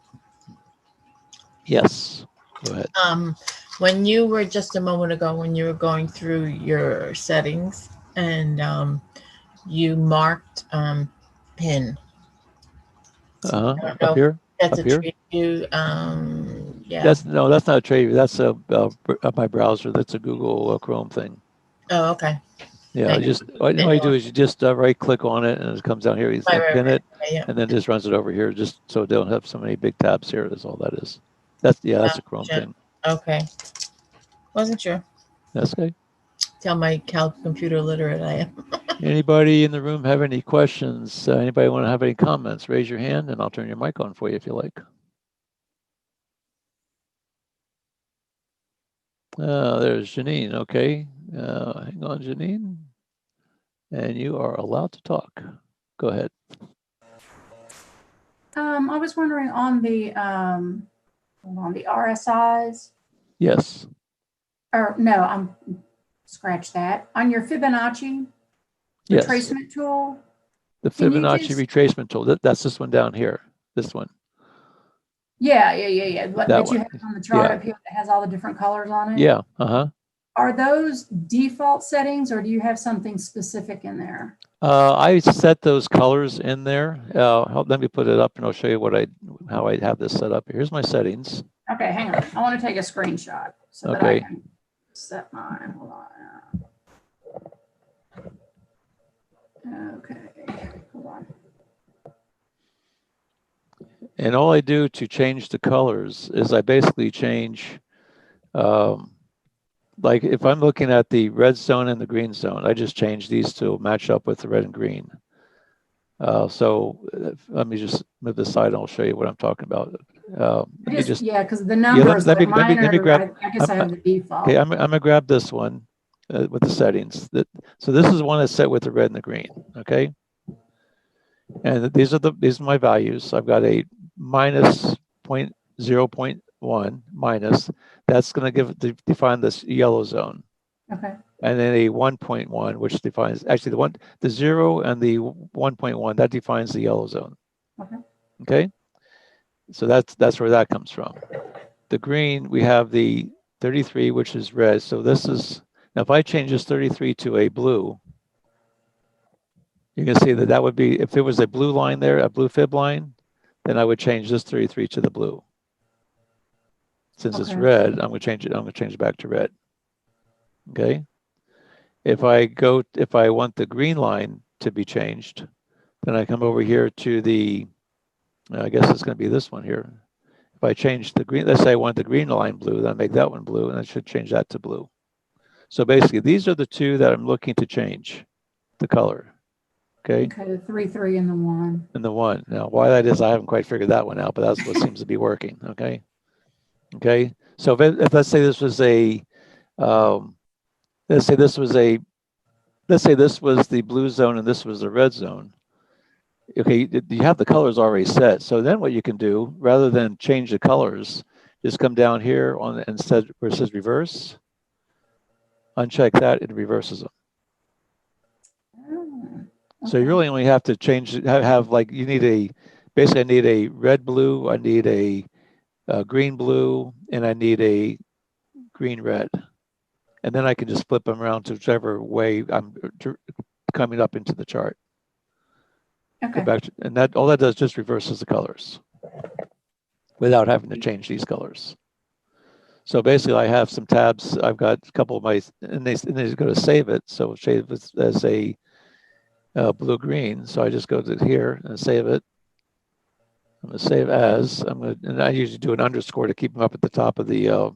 Yes, go ahead. When you were just a moment ago, when you were going through your settings and you marked pin. Up here? That's Up a here? trade you Yeah. That's not a trade. That's my browser. That's a Google Chrome thing. Oh, okay. Yeah, Thank just all you do is you just right click on it and it comes down here. You pin it, Yeah. and then just runs it over here, just so it don't have so many big tabs here. That's all that is. That's a Chrome thing. Okay. Wasn't sure. That's okay. Tell my computer literate I am. Anybody in the room have any questions? Anybody want to have any comments? Raise your hand and I'll turn your mic on for you if you like. There's Janine. Okay. Hang on, Janine. And you are allowed to talk. Go ahead. I was wondering on the RSIs, Yes. or no, scratch that. On your Fibonacci Yes. retracement tool. The Can you Fibonacci just- retracement tool. That's this one down here. This one. Yeah. That you one. have on the chart Yeah. up here that has all the different colors on it. Yeah. Uh-huh. Are those default settings, or do you have something specific in there? I set those colors in there. Let me put it up and I'll show you how I have this set up. Here's my settings. Okay, hang on. I want to take a screenshot so that I Okay. can set mine. Hold on. Okay, hold on. And all I do to change the colors is I basically change, like if I'm looking at the red zone and the green zone, I just change these to match up with the red and green. Let me just move this aside and I'll show you what I'm talking about. Yeah, because the numbers, let me grab. I guess I I'm- have the default. Okay, I'm gonna grab this one with the settings. So this is one that's set with the red and the green. Okay, and these are my values. I've got a minus 0.1 minus. That's going to define this yellow zone. Okay. And then a 1.1, which defines actually the 0 and the 1.1 that defines the yellow zone. Okay. Okay. So that's where that comes from. The green, we have the 33, which is red. So this is now if I change this 33 to a blue, you can see that would be, if there was a blue line there, a blue fib line, then I would change this 33 to the blue. Since it's red, I'm going to change it back to red. Okay. If I want the green line to be changed, then I come over here to the, I guess it's going to be this one here. If I change the green, let's say I want the green line blue, then I make that one blue, and I should change that to blue. So basically, these are the two that I'm looking to change the color. Okay. Okay, the 3 and the 1. And the 1. Now, why that is, I haven't quite figured that one out, but that's what seems to be working. Okay. Okay. So if let's say this was a, let's say this was the blue zone and this was the red zone. Okay, you have the colors already set. So then what you can do, rather than change the colors, just come down here on instead where it says reverse, uncheck that, it reverses them. So you really only have to have like, basically I need a red blue, I need a green blue, and I need a green red. And then I can just flip them around to whichever way I'm coming up into the chart. Okay. Go back to, and all that does just reverses the colors without having to change these colors. So basically I have some tabs. I've got a couple of my, and they go to save it. So save it as a blue green. So I just go to here and save it. I'm going to save as, and I usually do an underscore to keep them up at the top of the,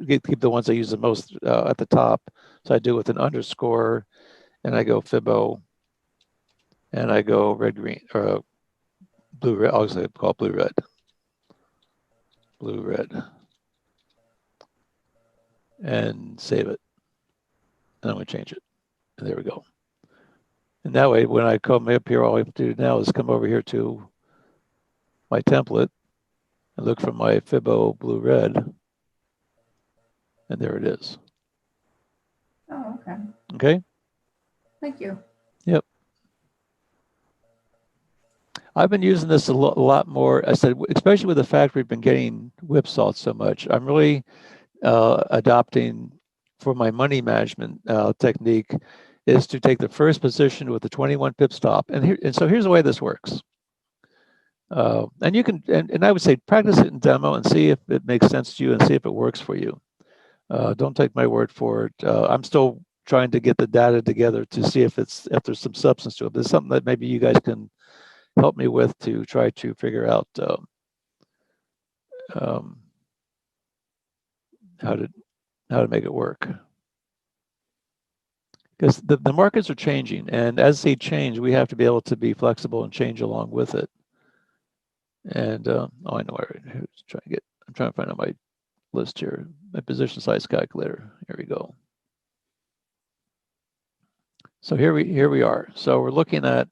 keep the ones I use the most at the top. So I do with an underscore and I go Fibo and I go red, green, or blue, red. I'll say call it blue, red. Blue, red. And save it. And I'm going to change it. And there we go. And that way, when I come up here, all I have to do now is come over here to my template and look for my Fibo blue, red. And there it is. Oh, okay. Okay. Thank you. Yep. I've been using this a lot more. I said, especially with the fact we've been getting whipsawed so much. I'm really adopting for my money management technique is to take the first position with the 21 pip stop. And so here's the way this works. And you can, and I would say practice it in demo and see if it makes sense to you and see if it works for you. Don't take my word for it. I'm still trying to get the data together to see if there's some substance to it. But it's something that maybe you guys can help me with to try to figure out um, how to make it work. Because the markets are changing, and as they change, we have to be able to be flexible and change along with it. And oh, I know where I'm trying to find out my list here, my position size calculator. Here we go. So here we are. So we're looking at,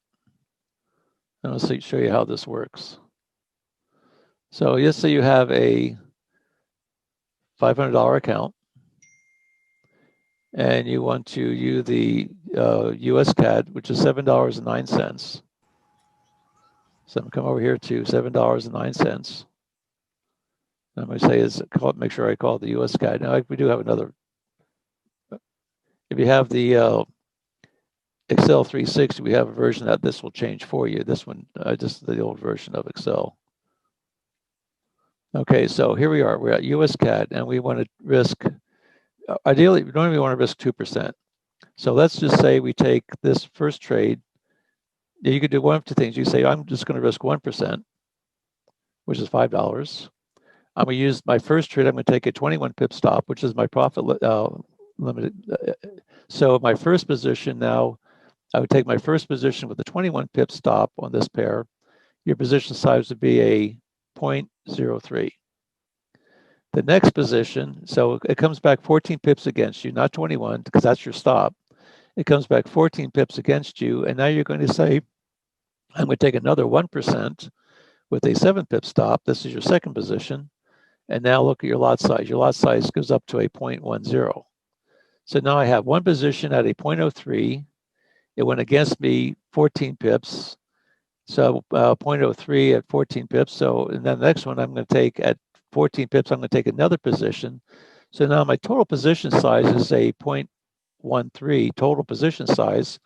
and let's show you how this works. So let's say you have a $500 account, and you want to use the US CAD, which is $7.09. So I'm going to come over here to $7.09. I'm going to say make sure I call it the US CAD. Now we do have another. If you have the Excel 360, we have a version that this will change for you. This one, just the old version of Excel. Okay, so here we are. We're at US CAD, and we want to risk. Ideally, we normally want to risk 2%. So let's just say we take this first trade. You could do one of two things. You say, I'm just going to risk 1%, which is $5. I'm going to use my first trade. I'm going to take a 21 pip stop, which is my profit limited. So my first position now, I would take my first position with a 21 pip stop on this pair. Your position size would be a 0.03. The next position, so it comes back 14 pips against you, not 21, because that's your stop. It comes back 14 pips against you, and now you're going to say, I'm going to take another 1% with a 7 pip stop. This is your second position. And now look at your lot size. Your lot size goes up to a 0.10. So now I have one position at a 0.03. It went against me 14 pips. So 0.03 at 14 pips. So, and then the next one I'm going to take at 14 pips, I'm going to take another position. So now my total position size is a 0.13 total position size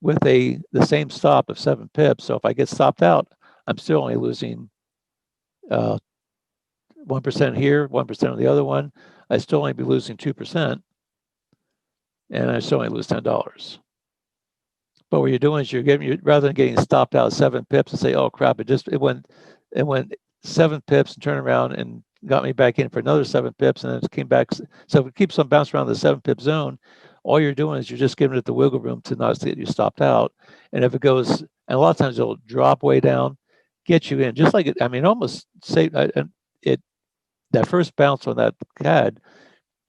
with the same stop of 7 pips. So if I get stopped out, I'm still only losing 1% here, 1% on the other one. I still only be losing 2%, and I still only lose $10. But what you're doing is rather than getting stopped out 7 pips and say, oh crap, it went 7 pips and turned around and got me back in for another 7 pips, and then it came back. So if it keeps on bouncing around the 7 pip zone, all you're doing is you're just giving it the wiggle room to not get you stopped out. And if it goes, and a lot of times it'll drop way down, get you in, just like it. I mean, almost say that first bounce on that CAD,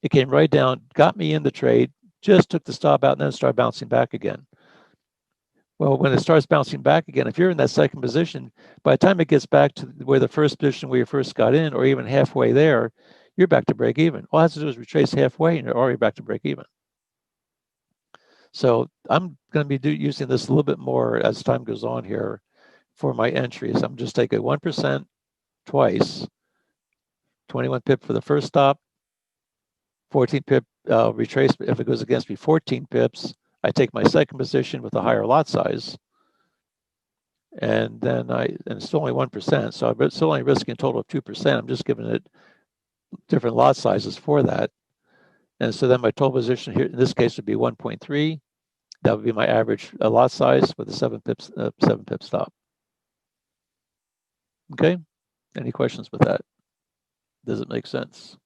it came right down, got me in the trade, just took the stop out, and then started bouncing back again. Well, when it starts bouncing back again, if you're in that second position, by the time it gets back to where the first position where you first got in, or even halfway there, you're back to break even. All I have to do is retrace halfway, and you're already back to break even. So I'm going to be using this a little bit more as time goes on here for my entries. I'm just taking 1% twice, 21 pip for the first stop, 14 pip retrace. If it goes against me 14 pips, I take my second position with a higher lot size, and then it's still only 1%, so I'm still only risking a total of 2%. I'm just giving it different lot sizes for that, and so then my total position here in this case would be 1.3. That would be my average lot size with a 7 pip stop. Okay, any questions with that? Does it make sense?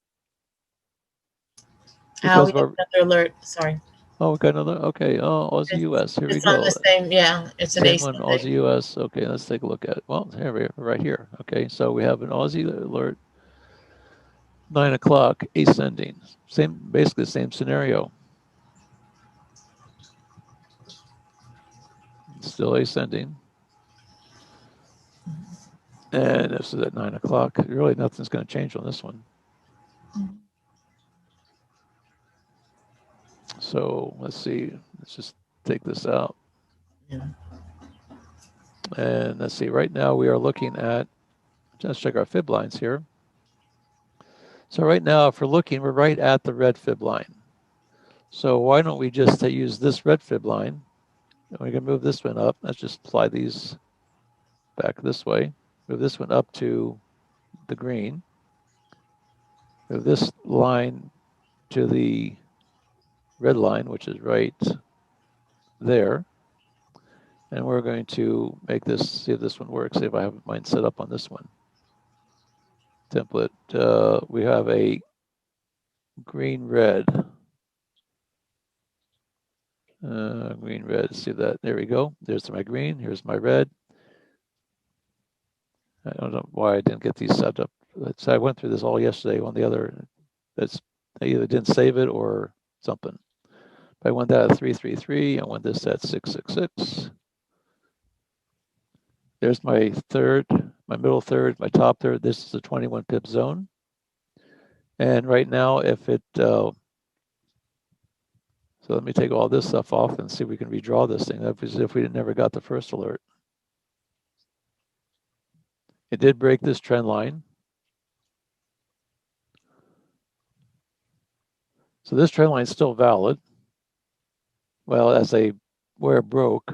How we have another alert? Sorry. Oh, we got another. Okay. Oh, Aussie US. Here we go. It's on the same. Yeah, it's an same one. Aussie US. Okay, let's take a look at it. Well, here we are, right here. Okay, so we have an Aussie alert. 9 o'clock ascending. Basically the same scenario. Still ascending. And this is at 9 o'clock. Really, nothing's going to change on this one. So let's see. Let's just take this out. Yeah. And let's see. Right now we are looking at. Let's check our fib lines here. So right now, if we're looking, we're right at the red fib line. So why don't we just use this red fib line? And we're going to move this one up. Let's just slide these back this way. Move this one up to the green. Move this line to the red line, which is right there. And we're going to make this, see if this one works, see if I have mine set up on this one. Template, we have a green red. Green red, see that, there we go. There's my green, here's my red. I don't know why I didn't get these set up. I went through this all yesterday on the other, I either didn't save it or something. I want that at 333, I want this at 666. There's my third, my middle third, my top third. This is a 21 pip zone. And right now, if it, so let me take all this stuff off and see if we can redraw this thing. That was if we never got the first alert. It did break this trend line. So this trend line is still valid. Well, as where it broke.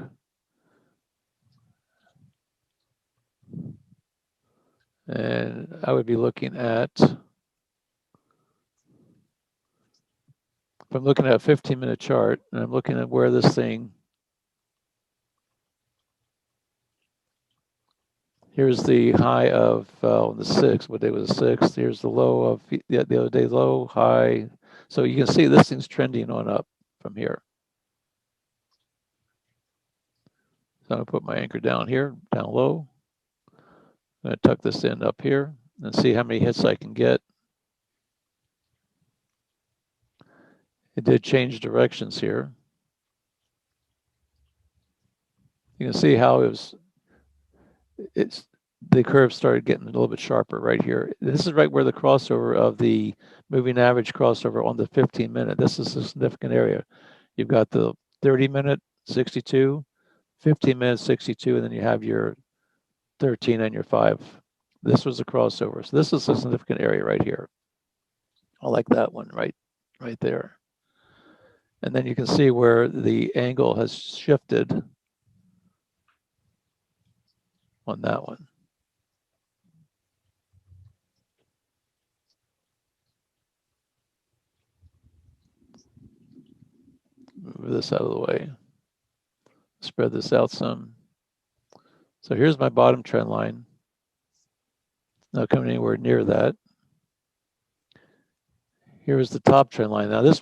And I would be looking at, if I'm looking at a 15-minute chart, and I'm looking at where this thing, here's the high of the 6th, what day was the 6th? Here's the low of the other day, low, high. So you can see this thing's trending on up from here. So I'm gonna put my anchor down here, down low. I'm gonna tuck this in up here and see how many hits I can get. It did change directions here. You can see how the curve started getting a little bit sharper right here. This is right where the crossover of the moving average crossover on the 15-minute. This is a significant area. You've got the 30-minute, 62, 15 minutes, 62, and then you have your 13 and your 5. This was a crossover. So this is a significant area right here. I like that one right there. And then you can see where the angle has shifted on that one. Move this out of the way. Spread this out some. So here's my bottom trend line. Not coming anywhere near that. Here's the top trend line. Now this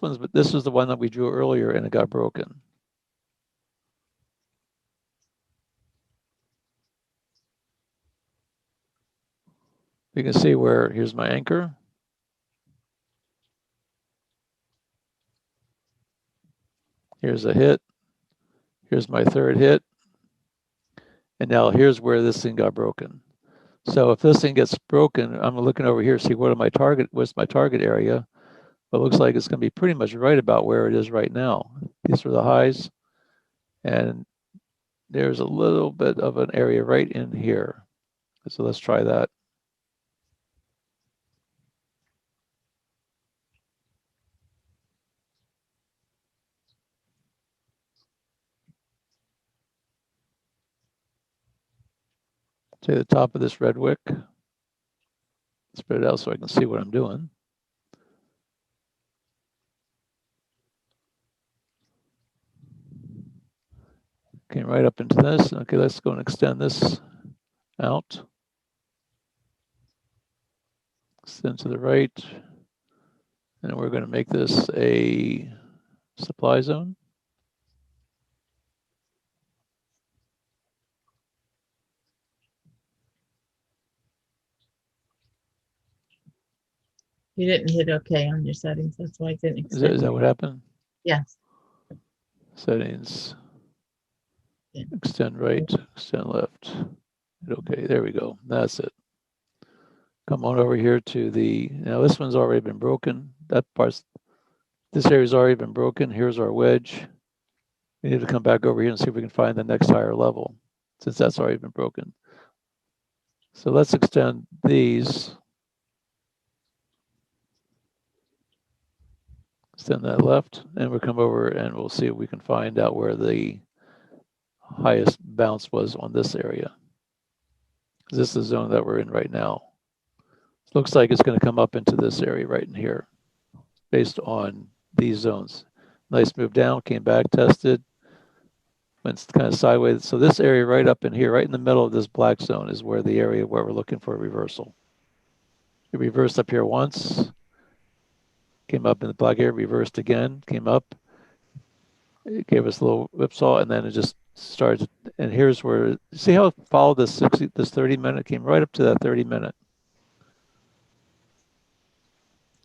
is the one that we drew earlier and it got broken. You can see where here's my anchor. Here's a hit. Here's my third hit. And now here's where this thing got broken. So if this thing gets broken, I'm looking over here, see what's my target area. But it looks like it's going to be pretty much right about where it is right now. These are the highs. And there's a little bit of an area right in here. So let's try that. Say the top of this red wick. Spread it out so I can see what I'm doing. Came right up into this. Okay, let's go and extend this out. Extend to the right. And we're going to make this a supply zone. You didn't hit OK on your settings. That's why I didn't extend. Is that what happened? Yes. Settings. Yeah. Extend right, extend left. Hit OK, there we go. That's it. Come on over here to now this one's already been broken. This area's already been broken. Here's our wedge. We need to come back over here and see if we can find the next higher level, since that's already been broken. So let's extend these. Extend that left, and we'll come over and we'll see if we can find out where the highest bounce was on this area. This is the zone that we're in right now. Looks like it's going to come up into this area right in here based on these zones. Nice move down, came back, tested, went kind of sideways. So this area right up in here, right in the middle of this black zone is where the area where we're looking for a reversal. It reversed up here once, came up in the black area, reversed again, came up. It gave us a little whipsaw, and then it just started. And here's where, see how it followed this 30 minute, came right up to that 30 minute.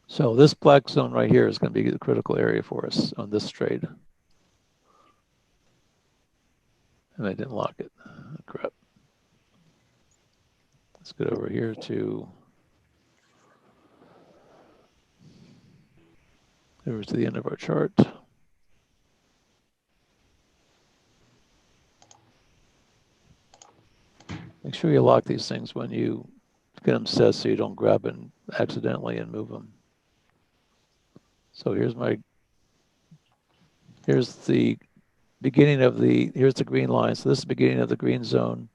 So this black zone right here is going to be the critical area for us on this trade. And I didn't lock it. Oh, crap. Let's get over here to the end of our chart. Make sure you lock these things when you get them set so you don't grab them accidentally and move them. So here's the beginning of here's the green line. So this is the beginning of the green zone.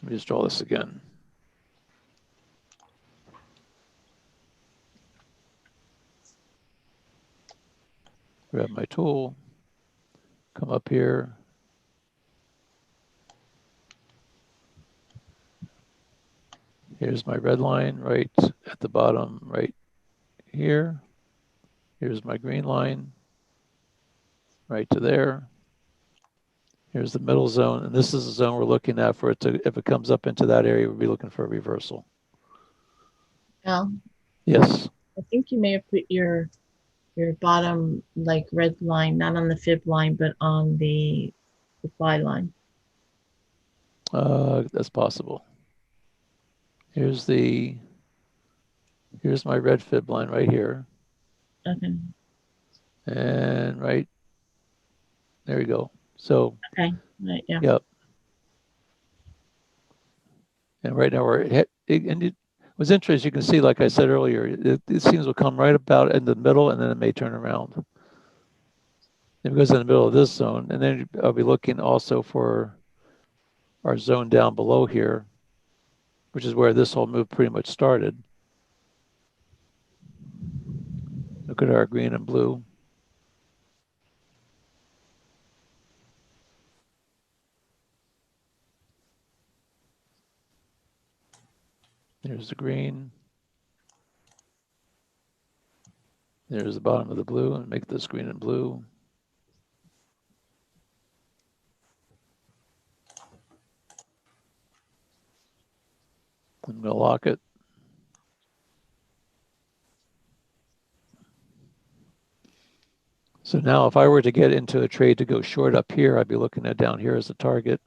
Let me just draw this again. Grab my tool, come up here. Here's my red line right at the bottom right here. Here's my green line right to there. Here's the middle zone, and this is the zone we're looking at for it to, if it comes up into that area, we'll be looking for a reversal. Al, Yes. I think you may have put your bottom like red line, not on the fib line, but on the supply line. That's possible. Here's my red fib line right here. Okay. And right there we go. So Okay. Right. Yeah. yep. And right now we're and it was interesting. You can see, like I said earlier, these things will come right about in the middle, and then it may turn around. It goes in the middle of this zone, and then I'll be looking also for our zone down below here, which is where this whole move pretty much started. Look at our green and blue. There's the green. There's the bottom of the blue, and make this green and blue. I'm going to lock it. So now if I were to get into a trade to go short up here, I'd be looking at down here as a target.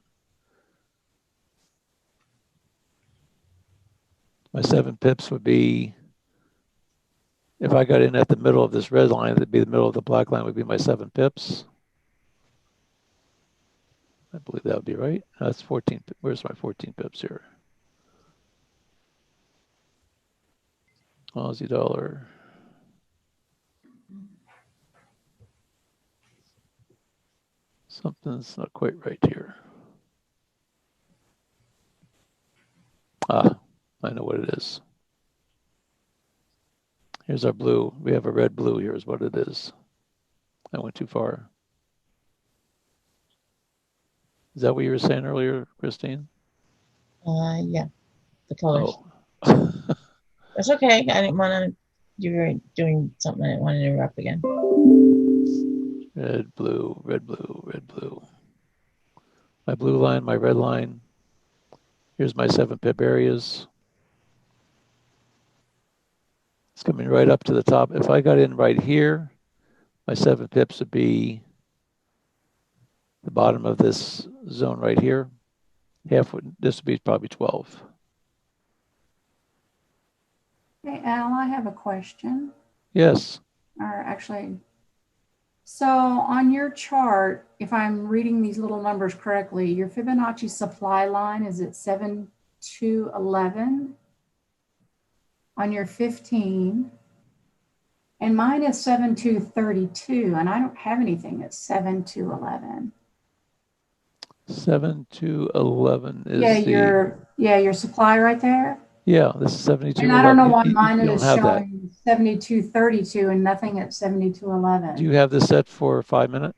My 7 pips would be, if I got in at the middle of this red line, that'd be the middle of the black line would be my 7 pips. I believe that would be right. That's 14. Where's my 14 pips here? Aussie dollar. Something's not quite right here. Ah, I know what it is. Here's our blue. We have a red blue. Here's what it is. I went too far. Is that what you were saying earlier, Christine? Yeah. The colors. Oh. That's okay. I didn't want to. You were doing something. I didn't want to interrupt again. Red, blue, red, blue, red, blue. My blue line, my red line. Here's my 7 pip areas. It's coming right up to the top. If I got in right here, my 7 pips would be the bottom of this zone right here. This would be probably 12. Hey, Al, I have a question. Yes. Or actually, so on your chart, if I'm reading these little numbers correctly, your Fibonacci supply line is at 7-11 on your 15, and mine is 7-32, and I don't have anything at 7-11. 7 to 11 is your supply right there. yeah, this is 72 And I don't 11. know why You mine don't is have that. showing 72.32 and nothing at Do you 72.11. have this set for 5 minute?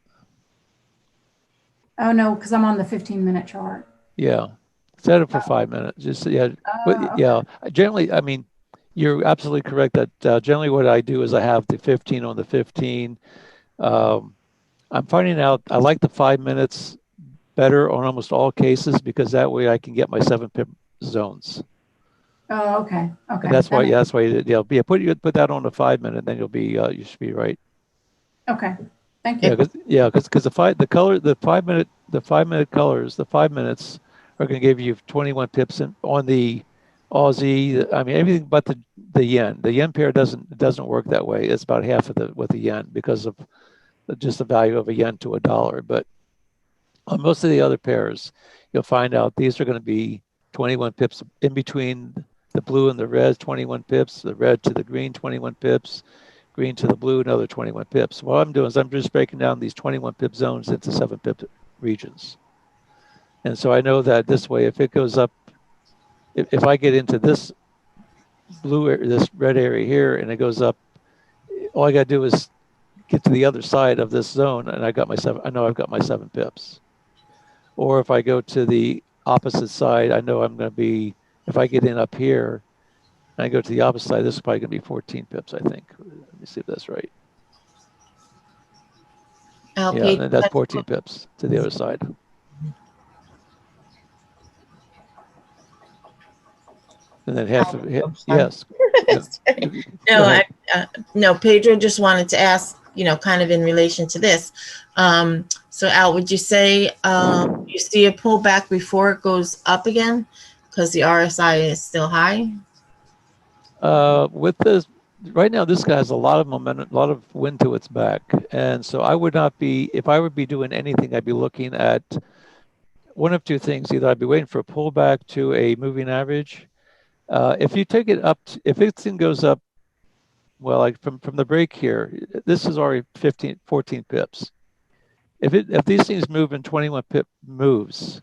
Oh no, because I'm on the 15-minute chart. Yeah, set it for 5 minutes. Just yeah, but yeah. Generally, I mean, you're absolutely correct that generally what I do is I have the 15 on the 15. Um, I'm finding out I like the 5 minutes better on almost all cases because that way I can get my 7 pip zones. Oh, okay. Okay. And that's why, That yeah, that's why you put that on the 5 minute, then you'll be you should be right. okay. Thank Yeah, you. because the 5 minute colors, the 5 minutes are going to give you 21 pips on the Aussie. I mean everything but the yen. The yen pair doesn't work that way. It's about half of the with the yen because of just the value of a yen to a dollar. But on most of the other pairs, you'll find out these are going to be 21 pips in between the blue and the red, 21 pips, the red to the green, 21 pips, green to the blue, another 21 pips. What I'm doing is I'm just breaking down these 21 pip zones into 7 pip regions. And so I know that this way, if it goes up, if I get into this this red area here and it goes up, all I got to do is get to the other side of this zone and I know I've got my 7 pips. Or if I go to the opposite side, I know I'm going to be, if I get in up here and I go to the opposite side, this is probably going to be 14 pips, I think. Let me see if that's right. Yeah, and that's 14 pips to the other side. And then half of it, yes. No, Pedro just wanted to ask, kind of in relation to this. So Al, would you say you see a pullback before it goes up again because the RSI is still high? With this, right now, this guy has a lot of momentum, a lot of wind to its back. And so I would not be, if I would be doing anything, I'd be looking at one of two things. Either I'd be waiting for a pullback to a moving average. If you take it up, if this thing goes up, well, like from the break here, this is already 14 pips. If these things move in 21 pip moves,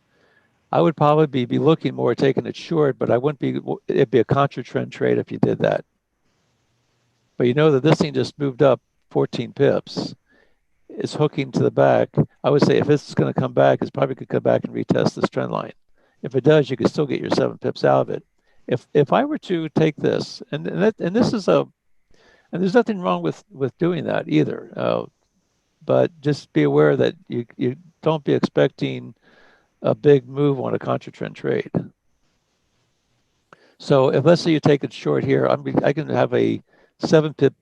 I would probably be looking more taking it short, but I wouldn't be, it'd be a contra trend trade if you did that. But you know that this thing just moved up 14 pips. It's hooking to the back. I would say if it's going to come back, it's probably could come back and retest this trend line. If it does, you can still get your 7 pips out of it. If I were to take this, and this is and there's nothing wrong with doing that either. But just be aware that you don't be expecting a big move on a contra trend trade. So if let's say you take it short here, I can have a 7 pip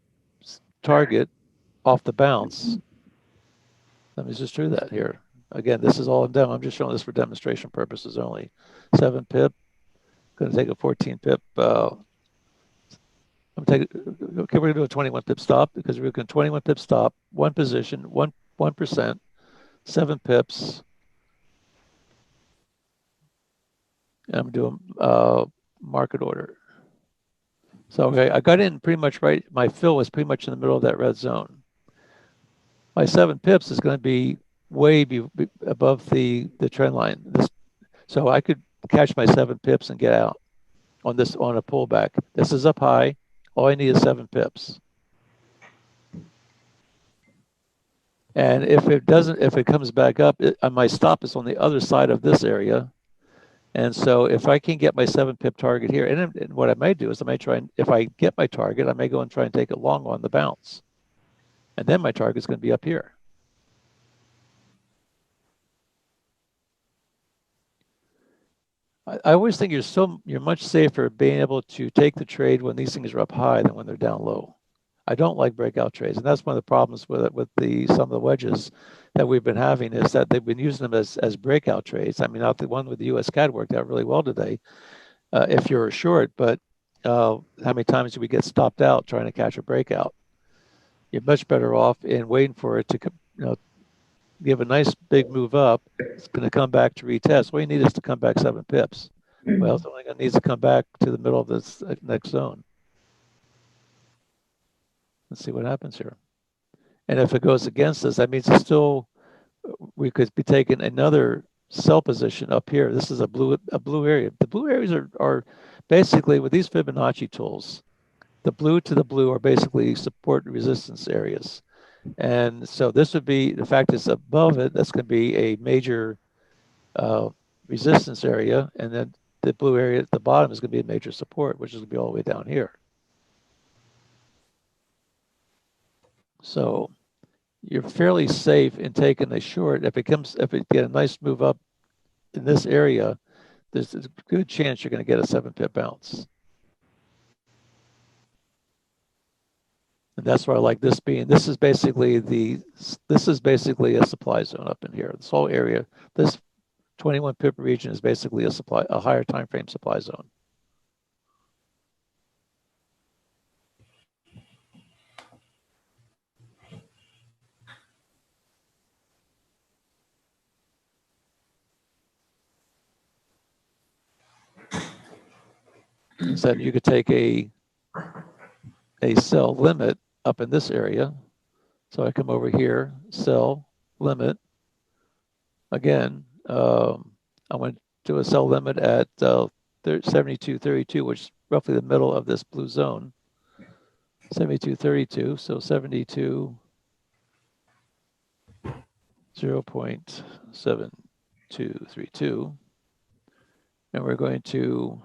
target off the bounce. Let me just do that here. Again, this is all in demo. I'm just showing this for demonstration purposes only. 7 pip, going to take a 14 pip. Okay, we're going to do a 21 pip stop because we're going to 21 pip stop, one position, 1%, 7 pips. And I'm doing market order. So okay, I got in pretty much right. My fill was pretty much in the middle of that red zone. My 7 pips is going to be way above the trend line. So I could catch my 7 pips and get out on a pullback. This is up high. All I need is 7 pips. And if it comes back up, my stop is on the other side of this area. And so if I can get my 7 pip target here, and what I may do is I may try and, if I get my target, I may go and try and take it long on the bounce. And then my target's going to be up here. I always think you're much safer being able to take the trade when these things are up high than when they're down low. I don't like breakout trades, and that's one of the problems with some of the wedges that we've been having is that they've been using them as breakout trades. I mean, not the one with the U.S. CAD worked out really well today, if you're short, but how many times do we get stopped out trying to catch a breakout? You're much better off in waiting for it to give a nice big move up. It's going to come back to retest. All you need is to come back 7 pips. Well, it's only going to need to come back to the middle of this next zone. Let's see what happens here. And if it goes against us, that means we could be taking another sell position up here. This is a blue area. The blue areas are basically, with these Fibonacci tools, the blue to the blue are basically support and resistance areas. And so this would be, the fact it's above it, that's going to be a major resistance area. And then the blue area at the bottom is going to be a major support, which is going to be all the way down here. So you're fairly safe in taking a short. If it get a nice move up in this area, there's a good chance you're going to get a 7-pip bounce. And that's why I like this being. This is basically a supply zone up in here. This whole area, this 21 pip region is basically a higher time frame supply zone. So you could take a sell limit up in this area. So I come over here, sell limit. Again, I went to a sell limit at 72.32, which is roughly the middle of this blue zone. 72.32, so 72 0.7232, and we're going to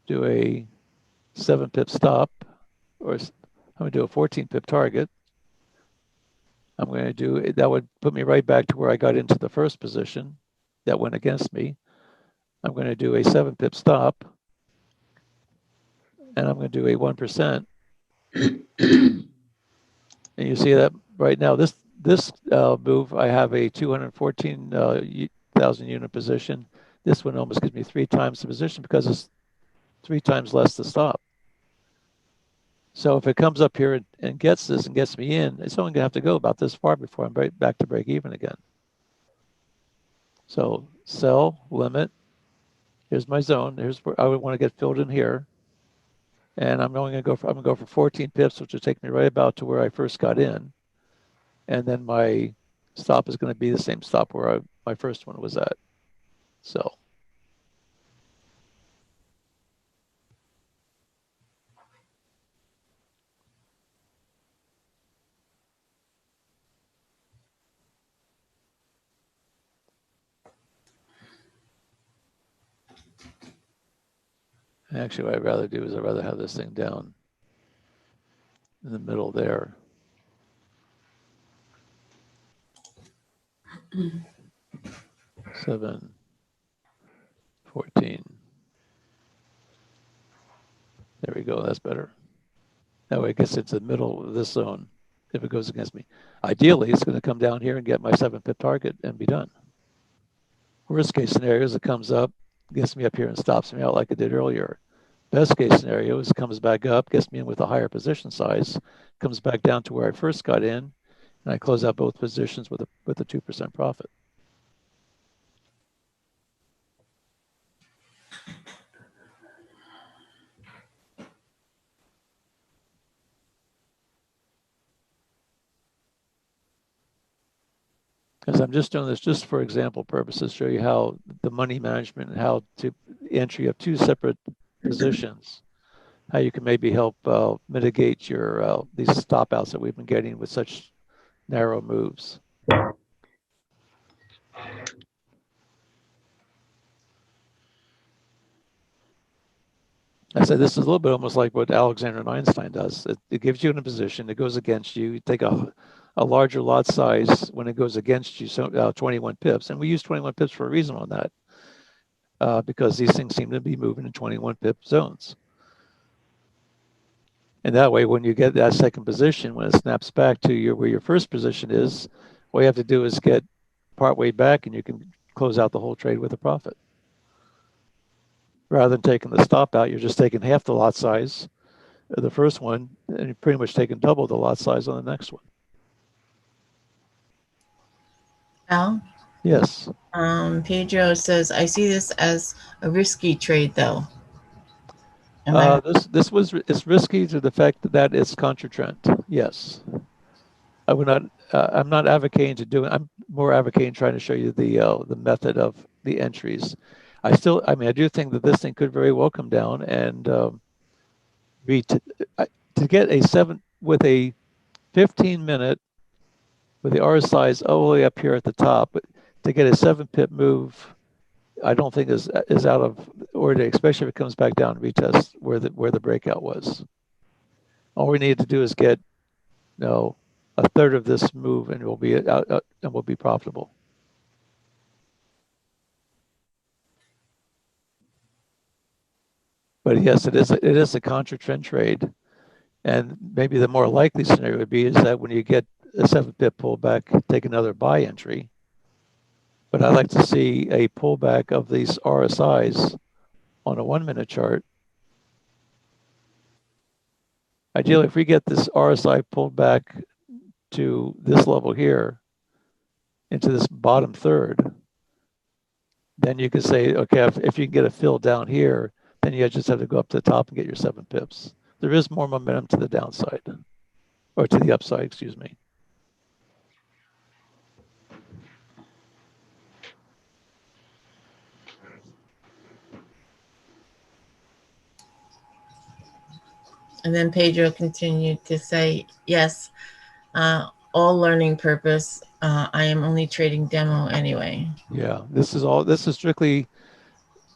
do a 7-pip stop, or I'm going to do a 14-pip target. I'm going to do, that would put me right back to where I got into the first position that went against me. I'm going to do a 7-pip stop, and I'm going to do a 1%. And you see that right now, this move, I have a 214,000 unit position. This one almost gives me 3 times the position because it's 3 times less to stop. So if it comes up here and gets this and gets me in, it's only going to have to go about this far before I'm back to break even again. So sell, limit. Here's my zone. Here's where I would want to get filled in here. And I'm going to go for 14 pips, which will take me right about to where I first got in. And then my stop is going to be the same stop where my first one was at. So. Actually, what I'd rather do is I'd rather have this thing down in the middle there. Seven, 14. There we go. That's better. That way it gets into the middle of this zone if it goes against me. Ideally, it's going to come down here and get my 7-pip target and be done. Worst case scenario is it comes up, gets me up here and stops me out like it did earlier. Best case scenario is it comes back up, gets me in with a higher position size, comes back down to where I first got in, and I close out both positions with a 2% profit. Because I'm just doing this just for example purposes, show you how the money management and how to entry of 2 separate positions, how you can maybe help mitigate your these stop outs that we've been getting with such narrow moves. I said this is a little bit almost like what Alexander and Einstein does. It gives you in a position, it goes against you. You take a larger lot size when it goes against you, so 21 pips. And we use 21 pips for a reason on that, because these things seem to be moving in 21 pip zones. And that way, when you get that second position, when it snaps back to where your first position is, all you have to do is get partway back and you can close out the whole trade with a profit. Rather than taking the stop out, you're just taking half the lot size of the first one, and you're pretty much taking double the lot size on the next one. Al? Yes. Pedro says, I see this as a risky trade, though. It's risky to the fact that it's contra trend. Yes. I would not. I'm not advocating to do it. I'm more advocating trying to show you the method of the entries. I mean, I do think that this thing could very well come down and be to get a 7 with a 15-minute with the RSIs all the way up here at the top, but to get a 7-pip move, I don't think is out of order, especially if it comes back down and retest where the breakout was. All we need to do is get a third of this move, and we'll be out and we'll be profitable. But yes, it is a contra trend trade, and maybe the more likely scenario would be is that when you get a 7-pip pullback, take another buy entry. But I'd like to see a pullback of these RSIs on a 1-minute chart. Ideally, if we get this RSI pulled back to this level here, into this bottom third, then you could say, okay, if you can get a fill down here, then you just have to go up to the top and get your 7 pips. There is more momentum to the downside, or to the upside, excuse me. And then Pedro continued to say, yes, all learning purpose. I am only trading demo anyway. Yeah, this is strictly,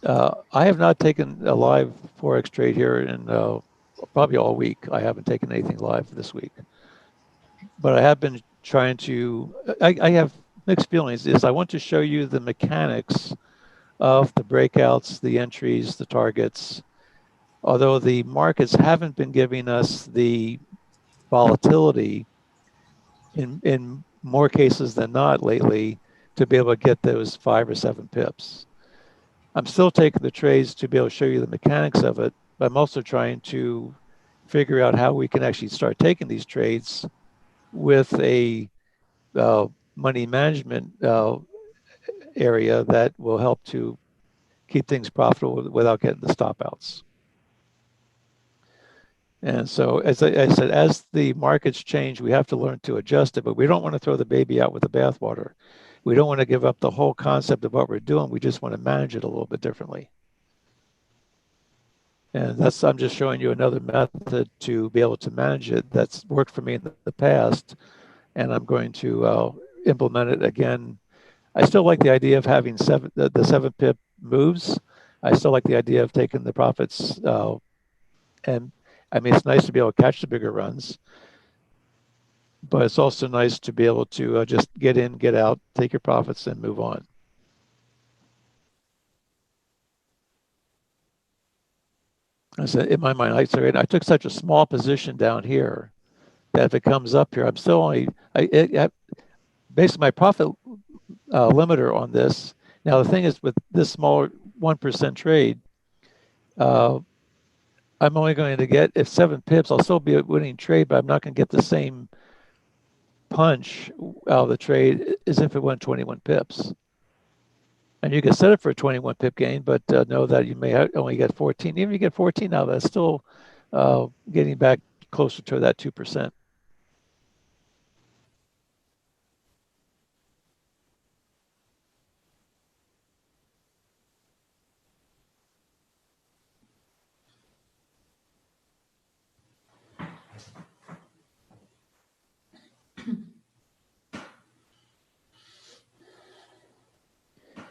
I have not taken a live Forex trade here in probably all week. I haven't taken anything live this week. But I have been trying to, I have mixed feelings. I want to show you the mechanics of the breakouts, the entries, the targets. Although the markets haven't been giving us the volatility in more cases than not lately to be able to get those 5 or 7 pips. I'm still taking the trades to be able to show you the mechanics of it, but I'm also trying to figure out how we can actually start taking these trades with a money management area that will help to keep things profitable without getting the stop outs. And so, as I said, as the markets change, we have to learn to adjust it, but we don't want to throw the baby out with the bathwater. We don't want to give up the whole concept of what we're doing. We just want to manage it a little bit differently. And I'm just showing you another method to be able to manage it that's worked for me in the past. And I'm going to implement it again. I still like the idea of having the 7-pip moves. I still like the idea of taking the profits. And I mean, it's nice to be able to catch the bigger runs, but it's also nice to be able to just get in, get out, take your profits, and move on. I said, in my mind, I took such a small position down here that if it comes up here, I'm still only, basically my profit limiter on this. Now, the thing is with this smaller 1% trade, I'm only going to get, if 7 pips, I'll still be a winning trade, but I'm not going to get the same punch out of the trade as if it went 21 pips. And you can set it for a 21 pip gain, but know that you may only get 14. Even if you get 14 out of that, still getting back closer to that 2%.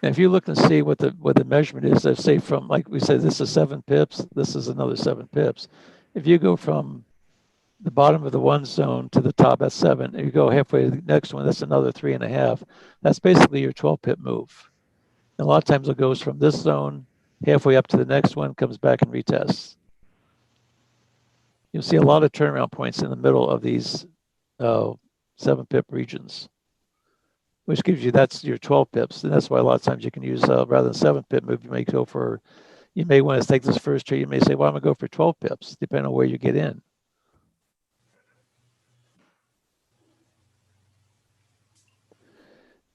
And if you look and see what the measurement is, let's say from, like we said, this is 7 pips, this is another 7 pips. If you go from the bottom of the one zone to the top, that's 7. If you go halfway to the next one, that's another 3.5. That's basically your 12 pip move. And a lot of times it goes from this zone halfway up to the next one, comes back and retests. You'll see a lot of turnaround points in the middle of these 7 pip regions, which gives you, that's your 12 pips. And that's why a lot of times you can use, rather than 7 pip move, you may want to take this first trade. You may say, well, I'm going to go for 12 pips, depending on where you get in.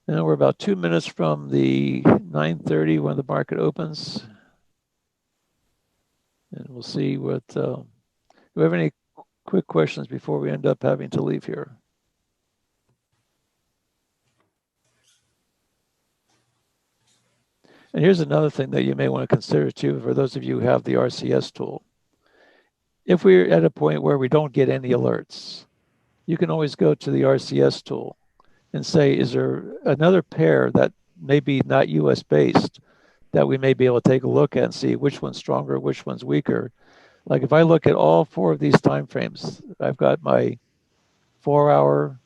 And we're about 2 minutes from the 9:30 when the market opens. And we'll see what, do we have any quick questions before we end up having to leave here? And here's another thing that you may want to consider too, for those of you who have the RCS tool. If we're at a point where we don't get any alerts, you can always go to the RCS tool and say, is there another pair that may be not US based that we may be able to take a look at and see which one's stronger, which one's weaker. Like if I look at all 4 of these time frames, I've got my 4-hour,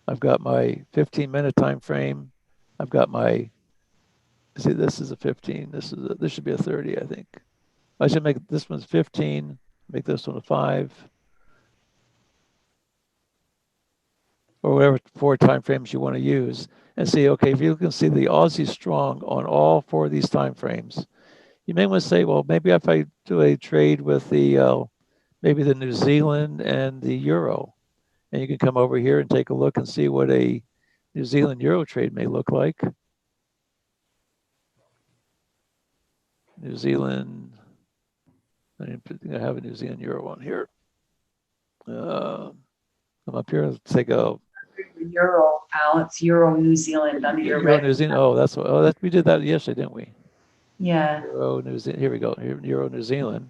I've got my 15-minute time frame, I've got my, see, this is a 15, this should be a 30, I think. I should make this one's 15, make this one a 5, or whatever 4 time frames you want to use, and see, okay, if you can see the Aussie strong on all 4 of these time frames, you may want to say, well, maybe if I do a trade with the maybe the New Zealand and the Euro, and you can come over here and take a look and see what a New Zealand Euro trade may look like. New Zealand, I have a New Zealand Euro on here. I'm up here, let's take a Euro, Al, it's Euro New Zealand under your Euro red. New Zealand. Oh, that's what, oh, that we did that yesterday, didn't we? Yeah. Euro New Zealand. Here we go. Euro New Zealand,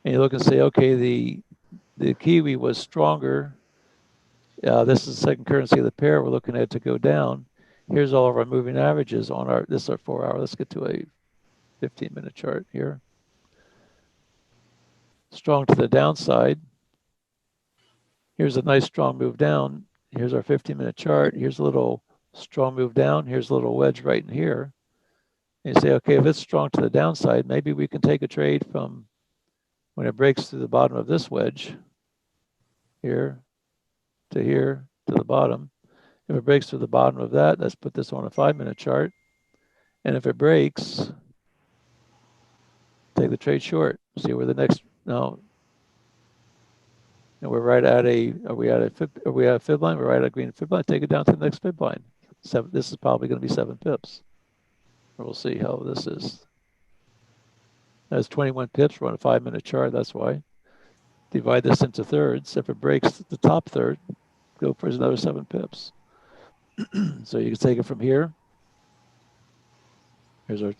and you look and say, okay, the Kiwi was stronger. This is the second currency of the pair we're looking at to go down. Here's all of our moving averages on our. This is our 4-hour. Let's get to a 15-minute chart here. Strong to the downside. Here's a nice strong move down. Here's our 15-minute chart. Here's a little strong move down. Here's a little wedge right in here. And you say, okay, if it's strong to the downside, maybe we can take a trade from when it breaks through the bottom of this wedge here to the bottom. If it breaks through the bottom of that, let's put this on a 5-minute chart. And if it breaks, take the trade short. See where the next, no. And we're right at are we at a fib line? We're right at a green fib line. Take it down to the next fib line. This is probably going to be 7 pips. We'll see how this is. That's 21 pips. We're on a 5-minute chart. That's why. Divide this into thirds. If it breaks the top third, go for another 7 pips. So you can take it from here. Here's our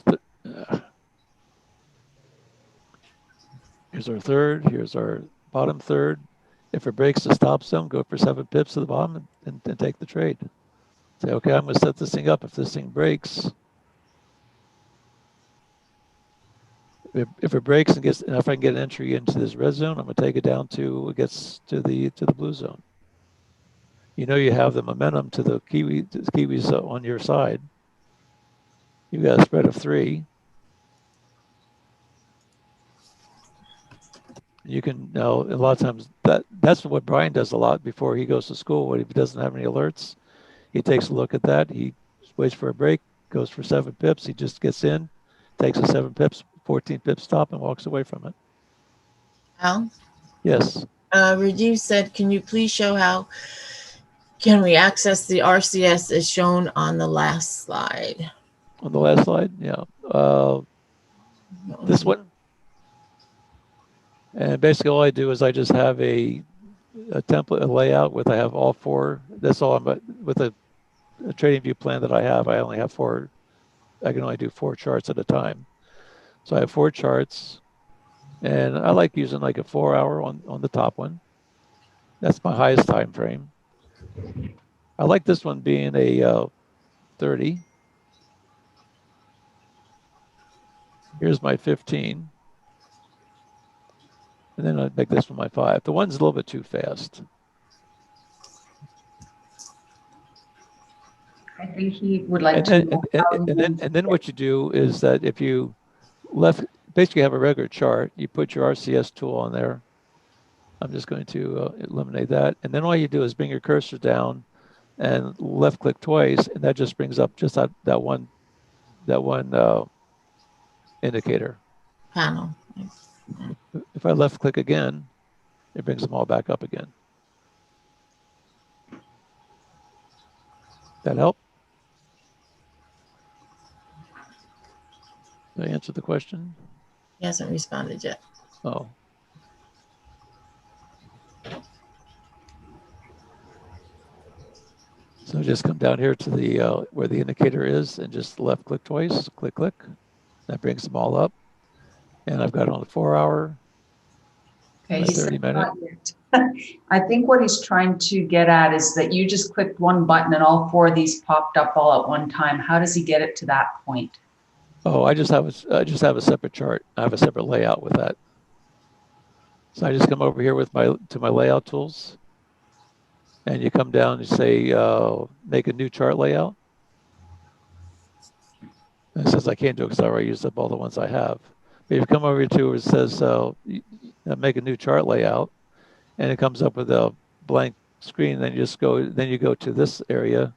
third. Here's our bottom third. If it breaks the stop zone, go for 7 pips to the bottom and take the trade. Say, okay, I'm going to set this thing up. If this thing breaks, if it breaks and gets, and if I can get an entry into this red zone, I'm going to take it down to it gets to the blue zone. You know you have the momentum to the Kiwis on your side. You've got a spread of 3. You can now, a lot of times, that's what Brian does a lot before he goes to school. When he doesn't have any alerts, he takes a look at that. He waits for a break, goes for 7 pips. He just gets in, takes a 7 pips, 14 pip stop, and walks away from it. Al? Yes. Rajiv said, can you please show how can we access the RCS as shown on the last slide? On the last slide? Yeah. This one. And basically all I do is I just have a template, a layout with, I have all 4. That's all I'm, with a trading view plan that I have, I only have 4. I can only do 4 charts at a time. So I have 4 charts, and I like using like a 4-hour on the top one. That's my highest time frame. I like this one being a 30. Here's my 15. And then I'd make this one my 5. The one's a little bit too fast. I think he would like and to. then what you do is that if you basically have a regular chart, you put your RCS tool on there. I'm just going to eliminate that. And then all you do is bring your cursor down and left click twice, and that just brings up just that one indicator. Panel. If I left click again, it brings them all back up again. That help? Did I answer the question? He hasn't responded yet. Oh. So just come down here to the where the indicator is and just left click twice, click. That brings them all up. And I've got on the 4 hour, Okay, the he said 30 minute. not yet. I think what he's trying to get at is that you just clicked one button and all four of these popped up all at one time. How does he get it to that point? Oh, I just have a separate chart. I have a separate layout with that. So I just come over here with my layout tools, and you come down and say make a new chart layout. And it says I can't do it because I already used up all the ones I have. But if you come over to where it says make a new chart layout, and it comes up with a blank screen, then you go to this area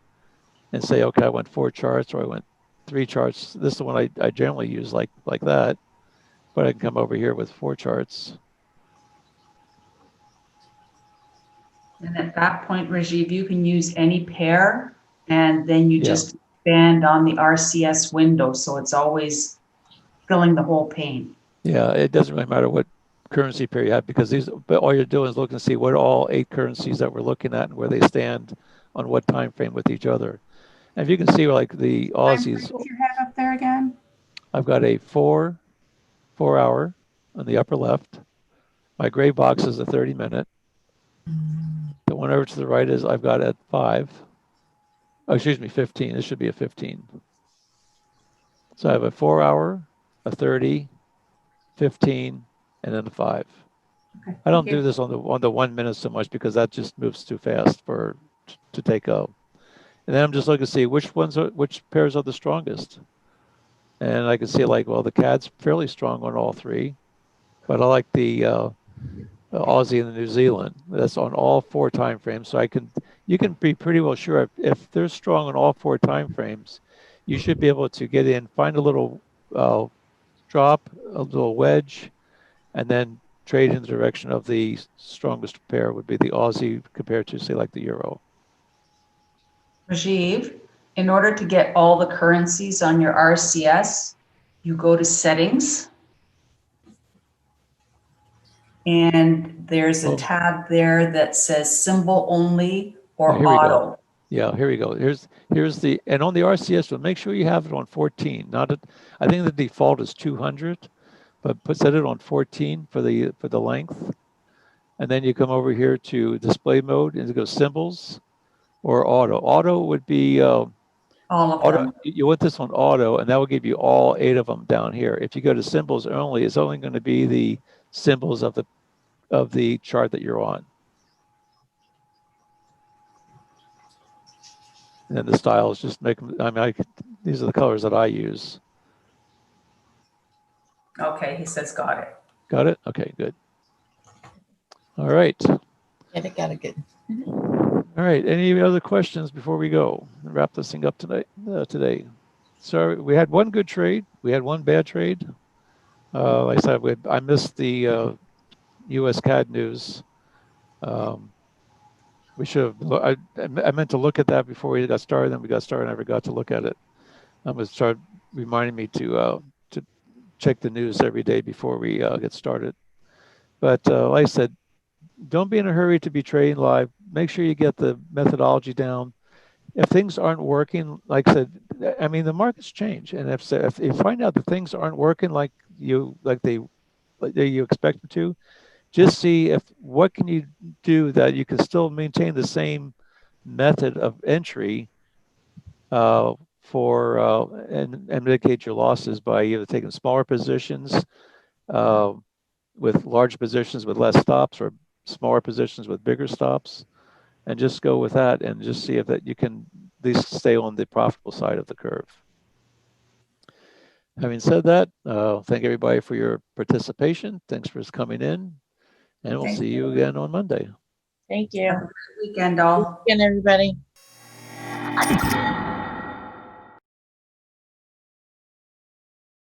and say, okay, I went 4 charts or I went 3 charts. This is the one I generally use like that, but I can come over here with 4 charts. And at that point, Rajiv, you can use any pair, and then you Yeah. just expand on the RCS window, so it's always filling the whole pane. Yeah, it doesn't really matter what currency pair you have, because but all you're doing is looking to see what all 8 currencies that we're looking at and where they stand on what time frame with each other. And if you can see, like the Aussies, What you have up there again? I've got a 4 hour on the upper left. My gray box is a 30 minute. The one over to the right is I've got at 5. Oh, excuse me, 15. This should be a 15. So I have a 4 hour, a 30, 15, and then a 5. Okay. I don't do this on the 1 minute so much because that just moves too fast to take a. And then I'm just looking to see which pairs are the strongest. And I can see like, well, the CAD's fairly strong on all 3, but I like the Aussie and the New Zealand. That's on all 4 time frames. So you can be pretty well sure if they're strong on all 4 time frames, you should be able to get in, find a little drop, a little wedge, and then trade in the direction of the strongest pair would be the Aussie compared to, say, like the Euro. Rajiv, in order to get all the currencies on your RCS, you go to settings. And there's a tab there that says symbol only or here we auto. go. Yeah, here we go. Here's the, and on the RCS one, make sure you have it on 14. I think the default is 200, but set it on 14 for the length. And then you come over here to display mode and it goes symbols or auto. Auto would be All of them. you want this on auto, and that will give you all 8 of them down here. If you go to symbols only, it's only going to be the symbols of the chart that you're on. And then the styles just make them, these are the colors that I use. Okay, he says got it. Got it? Okay, good. All right. Got it good. All right. Any other questions before we go? Wrap this thing up today. So we had one good trade. We had one bad trade. Like I said, I missed the U.S. CAD news. We should have. I meant to look at that before we got started. Then we got started. And I never got to look at it. I'm going to start reminding me to check the news every day before we get started. But like I said, don't be in a hurry to be trading live. Make sure you get the methodology down. If things aren't working, like I said, the markets change, and if you find out that things aren't working like you expect them to, just see what can you do that you can still maintain the same method of entry and mitigate your losses by either taking smaller positions with large positions with less stops, or smaller positions with bigger stops, and just go with that and just see if that you can at least stay on the profitable side of the curve. Having said that, thank everybody for your participation. Thanks for coming in, and we'll see you again on Monday. Thank you. Have a great weekend, all. Good weekend, everybody.